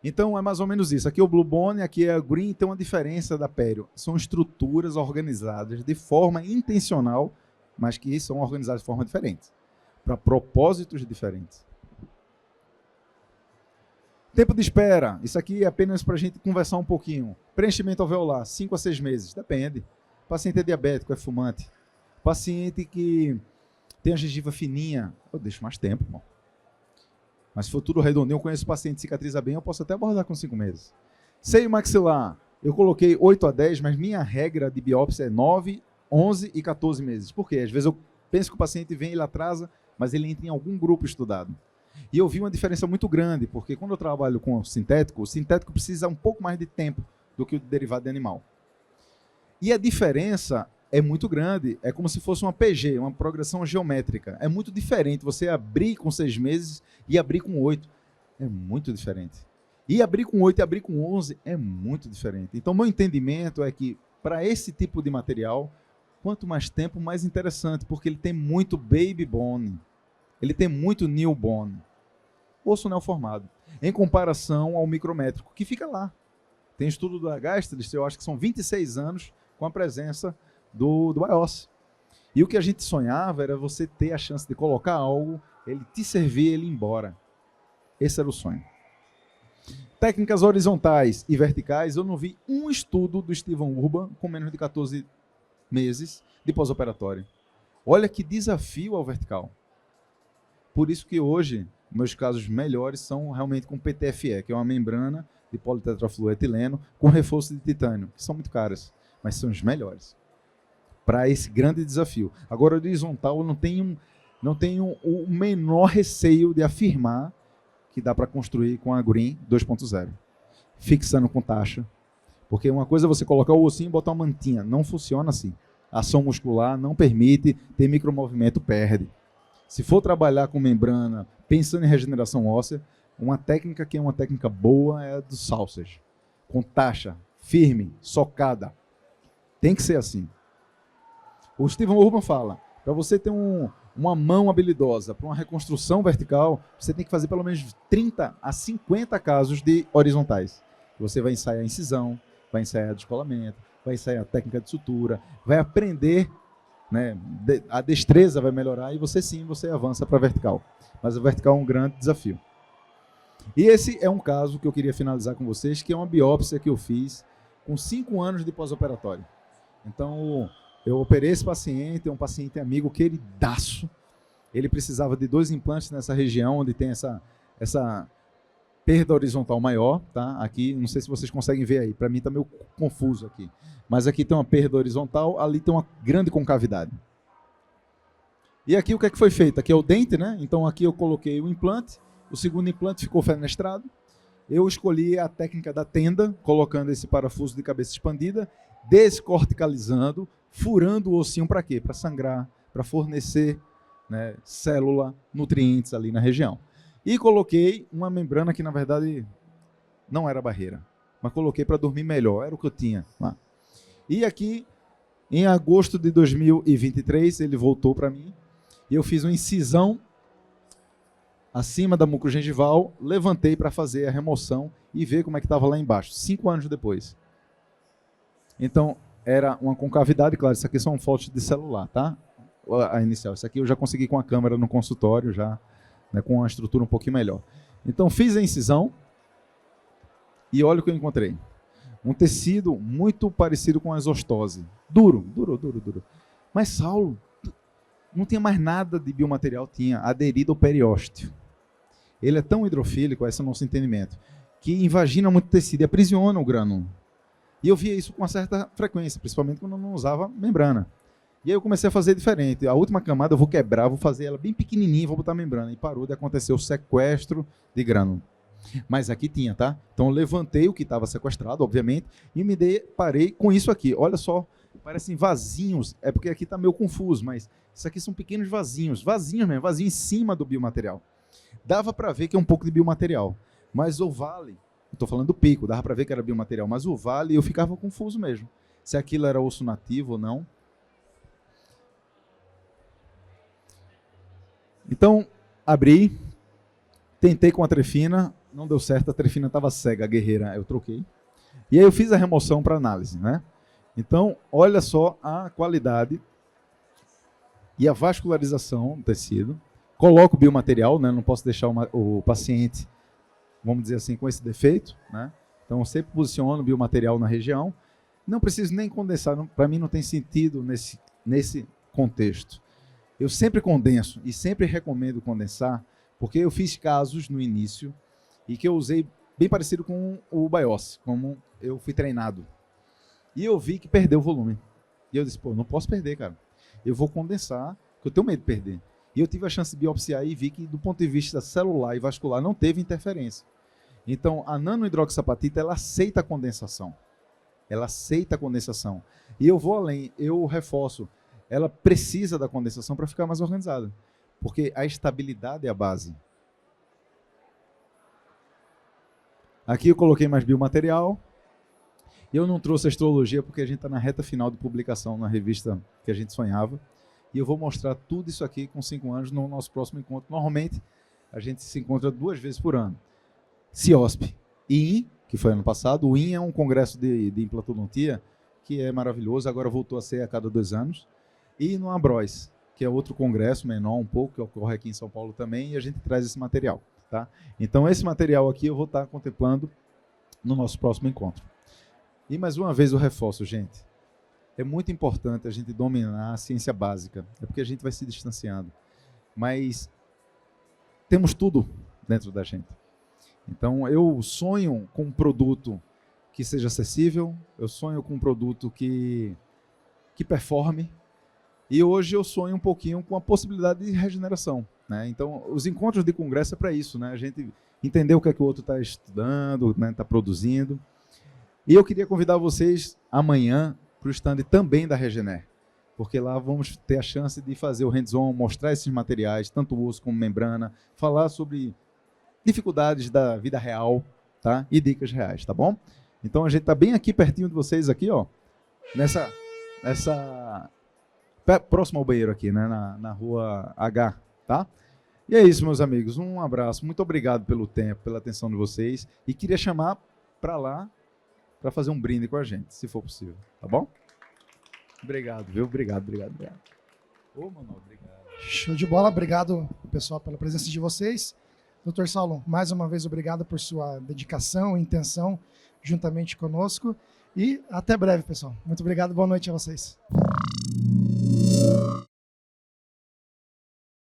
Então, é mais ou menos isso. Aqui é o Blue Bone, aqui é a Green, tem uma diferença da perio. São estruturas organizadas de forma intencional, mas que são organizadas de forma diferente, para propósitos diferentes. Tempo de espera. Isso aqui é apenas para a gente conversar um pouquinho. Preenchimento alveolar, 5 a 6 meses. Depende. Paciente é diabético, é fumante. Paciente que tem a gengiva fininha, eu deixo mais tempo, irmão. Mas se for tudo redondinho, eu conheço paciente que cicatriza bem, eu posso até abordar com 5 meses. Seio maxilar, eu coloquei 8 a 10, mas minha regra de biópsia é 9, 11 e 14 meses. Por quê? Às vezes eu penso que o paciente vem, ele atrasa, mas ele entra em algum grupo estudado. E eu vi uma diferença muito grande, porque quando eu trabalho com o sintético precisa um pouco mais de tempo do que o derivado de animal. E a diferença é muito grande, é como se fosse uma PG, uma progressão geométrica. É muito diferente você abrir com 6 meses e abrir com 8. É muito diferente. E abrir com 8 e abrir com 11 é muito diferente. Então, meu entendimento é que, para esse tipo de material, quanto mais tempo, mais interessante, porque ele tem muito baby bone, ele tem muito new bone, osso neoformado, em comparação ao micrométrico, que fica lá. Tem estudo da Gastrist, eu acho que são 26 anos com a presença do IOS. E o que a gente sonhava era você ter a chance de colocar algo, ele te servir, ele ir embora. Esse era o sonho. Técnicas horizontais e verticais, eu não vi um estudo do Steven Urban com menos de 14 meses de pós-operatório. Olha que desafio ao vertical. Por isso que hoje, meus casos melhores são realmente com PTFE, que é uma membrana de politetrafluoetileno com reforço de titânio, que são muito caras, mas são os melhores para esse grande desafio. Agora, horizontal, eu não tenho o menor receio de afirmar que dá para construir com a Green 2.0, fixando com taxa. Porque uma coisa é você colocar o ossinho e botar uma mantinha. Não funciona assim. A ação muscular não permite, ter micromovimento, perde. Se for trabalhar com membrana, pensando em regeneração óssea, uma técnica que é uma técnica boa é a do Sausage. Com taxa, firme, socada. Tem que ser assim. O Steven Urban fala, para você ter uma mão habilidosa para uma reconstrução vertical, você tem que fazer pelo menos 30 a 50 casos de horizontais. Você vai ensaiar a incisão, vai ensaiar descolamento, vai ensaiar a técnica de sutura, vai aprender né? A destreza vai melhorar e você avança para a vertical. Mas a vertical é um grande desafio. E esse é um caso que eu queria finalizar com vocês, que é uma biópsia que eu fiz com 5 anos de pós-operatório. Então, eu operei esse paciente, é um paciente amigo queridaço. Ele precisava de 2 implantes nessa região, onde tem essa perda horizontal maior, tá? Aqui, não sei se vocês conseguem ver aí, para mim está meio confuso aqui. Mas aqui tem uma perda horizontal, ali tem uma grande concavidade. E aqui o que é que foi feito? Aqui é o dente, né? Então aqui eu coloquei o implante, o segundo implante ficou fenestrado. Eu escolhi a técnica da tenda, colocando esse parafuso de cabeça expandida, descorticalizando, furando o ossinho para quê? Para sangrar, para fornecer, né, célula, nutrientes ali na região. E coloquei uma membrana que, na verdade, não era barreira, mas coloquei para dormir melhor, era o que eu tinha lá. E aqui, em agosto de 2023, ele voltou para mim, e eu fiz uma incisão acima da mucogengival, levantei para fazer a remoção e ver como é que estava lá embaixo, 5 anos depois. Então, era uma concavidade, claro, isso aqui são fotos de celular, tá? A inicial, isso aqui eu já consegui com a câmera no consultório, já, né, com uma estrutura um pouquinho melhor. Então, fiz a incisão e olha o que eu encontrei. Um tecido muito parecido com a exostose. Duro. Mas, Saulo, não tinha mais nada de biomaterial, tinha aderido ao periósteo. Ele é tão hidrofílico, esse é o nosso entendimento, que invagina muito tecido e aprisiona o grânulo. E eu via isso com uma certa frequência, principalmente quando eu não usava membrana. E aí eu comecei a fazer diferente. A última camada eu vou quebrar, vou fazer ela bem pequenininha, vou botar membrana. E parou de acontecer o sequestro de grânulo. Mas aqui tinha, tá? Então eu levantei o que estava sequestrado, obviamente, e parei com isso aqui. Olha só, parecem vasinhos. É porque aqui está meio confuso, mas isso aqui são pequenos vasinhos. Vasinhos mesmo, vasinho em cima do biomaterial. Dava para ver que é um pouco de biomaterial. Mas o vale, estou falando do pico, dava para ver que era biomaterial, mas o vale eu ficava confuso mesmo. Se aquilo era osso nativo ou não. Então, abri, tentei com a trefina, não deu certo, a trefina estava cega, a guerreira, eu troquei. E aí eu fiz a remoção para análise, né? Então, olha só a qualidade e a vascularização do tecido. Coloco o biomaterial, né? Não posso deixar o paciente, vamos dizer assim, com esse defeito, né? Então, eu sempre posiciono o biomaterial na região. Não preciso nem condensar, para mim não tem sentido nesse contexto. Eu sempre condenso e sempre recomendo condensar, porque eu fiz casos no início e que eu usei bem parecido com o BIOS, como eu fui treinado. E eu vi que perdeu o volume. E eu disse, pô, não posso perder, cara. Eu vou condensar, porque eu tenho medo de perder. E eu tive a chance de biopsiar e vi que, do ponto de vista celular e vascular, não teve interferência. Então, a nanohidroxapatita, ela aceita a condensação. Ela aceita a condensação. E eu vou além, eu reforço. Ela precisa da condensação para ficar mais organizada. Porque a estabilidade é a base. Aqui eu coloquei mais biomaterial. Eu não trouxe astrologia porque a gente está na reta final de publicação na revista que a gente sonhava. E eu vou mostrar tudo isso aqui com 5 anos no nosso próximo encontro. Normalmente, a gente se encontra 2 vezes por ano. CIOSP e IN, que foi ano passado. O IN é um congresso de implantodontia que é maravilhoso, agora voltou a ser a cada 2 anos. E no Ambros, que é outro congresso menor um pouco, que ocorre aqui em São Paulo também, e a gente traz esse material. Tá? Então, esse material aqui eu vou estar contemplando no nosso próximo encontro. E mais uma vez eu reforço, gente, é muito importante a gente dominar a ciência básica, é porque a gente vai se distanciando. Mas temos tudo dentro da gente. Então, eu sonho com um produto que seja acessível, eu sonho com um produto que performe, e hoje eu sonho um pouquinho com a possibilidade de regeneração, né? Então, os encontros de congresso é para isso, né? A gente entender o que é que o outro está estudando, né? Está produzindo. E eu queria convidar vocês amanhã para o stand também da Regener, porque lá vamos ter a chance de fazer o hands-on, mostrar esses materiais, tanto o osso como membrana, falar sobre dificuldades da vida real, tá? E dicas reais, tá bom? Então, a gente está bem aqui pertinho de vocês, aqui, ó, nessa próximo ao banheiro aqui, né, na rua H, tá? E é isso, meus amigos, um abraço, muito obrigado pelo tempo, pela atenção de vocês, e queria chamar para lá para fazer um brinde com a gente, se for possível, tá bom? Obrigado, viu? Obrigado. Ô, Manuel, obrigado. Show de bola, obrigado, pessoal, pela presença de vocês. Dr. Saulo, mais uma vez, obrigado por sua dedicação e intenção juntamente conosco. E até breve, pessoal. Muito obrigado, boa noite a vocês.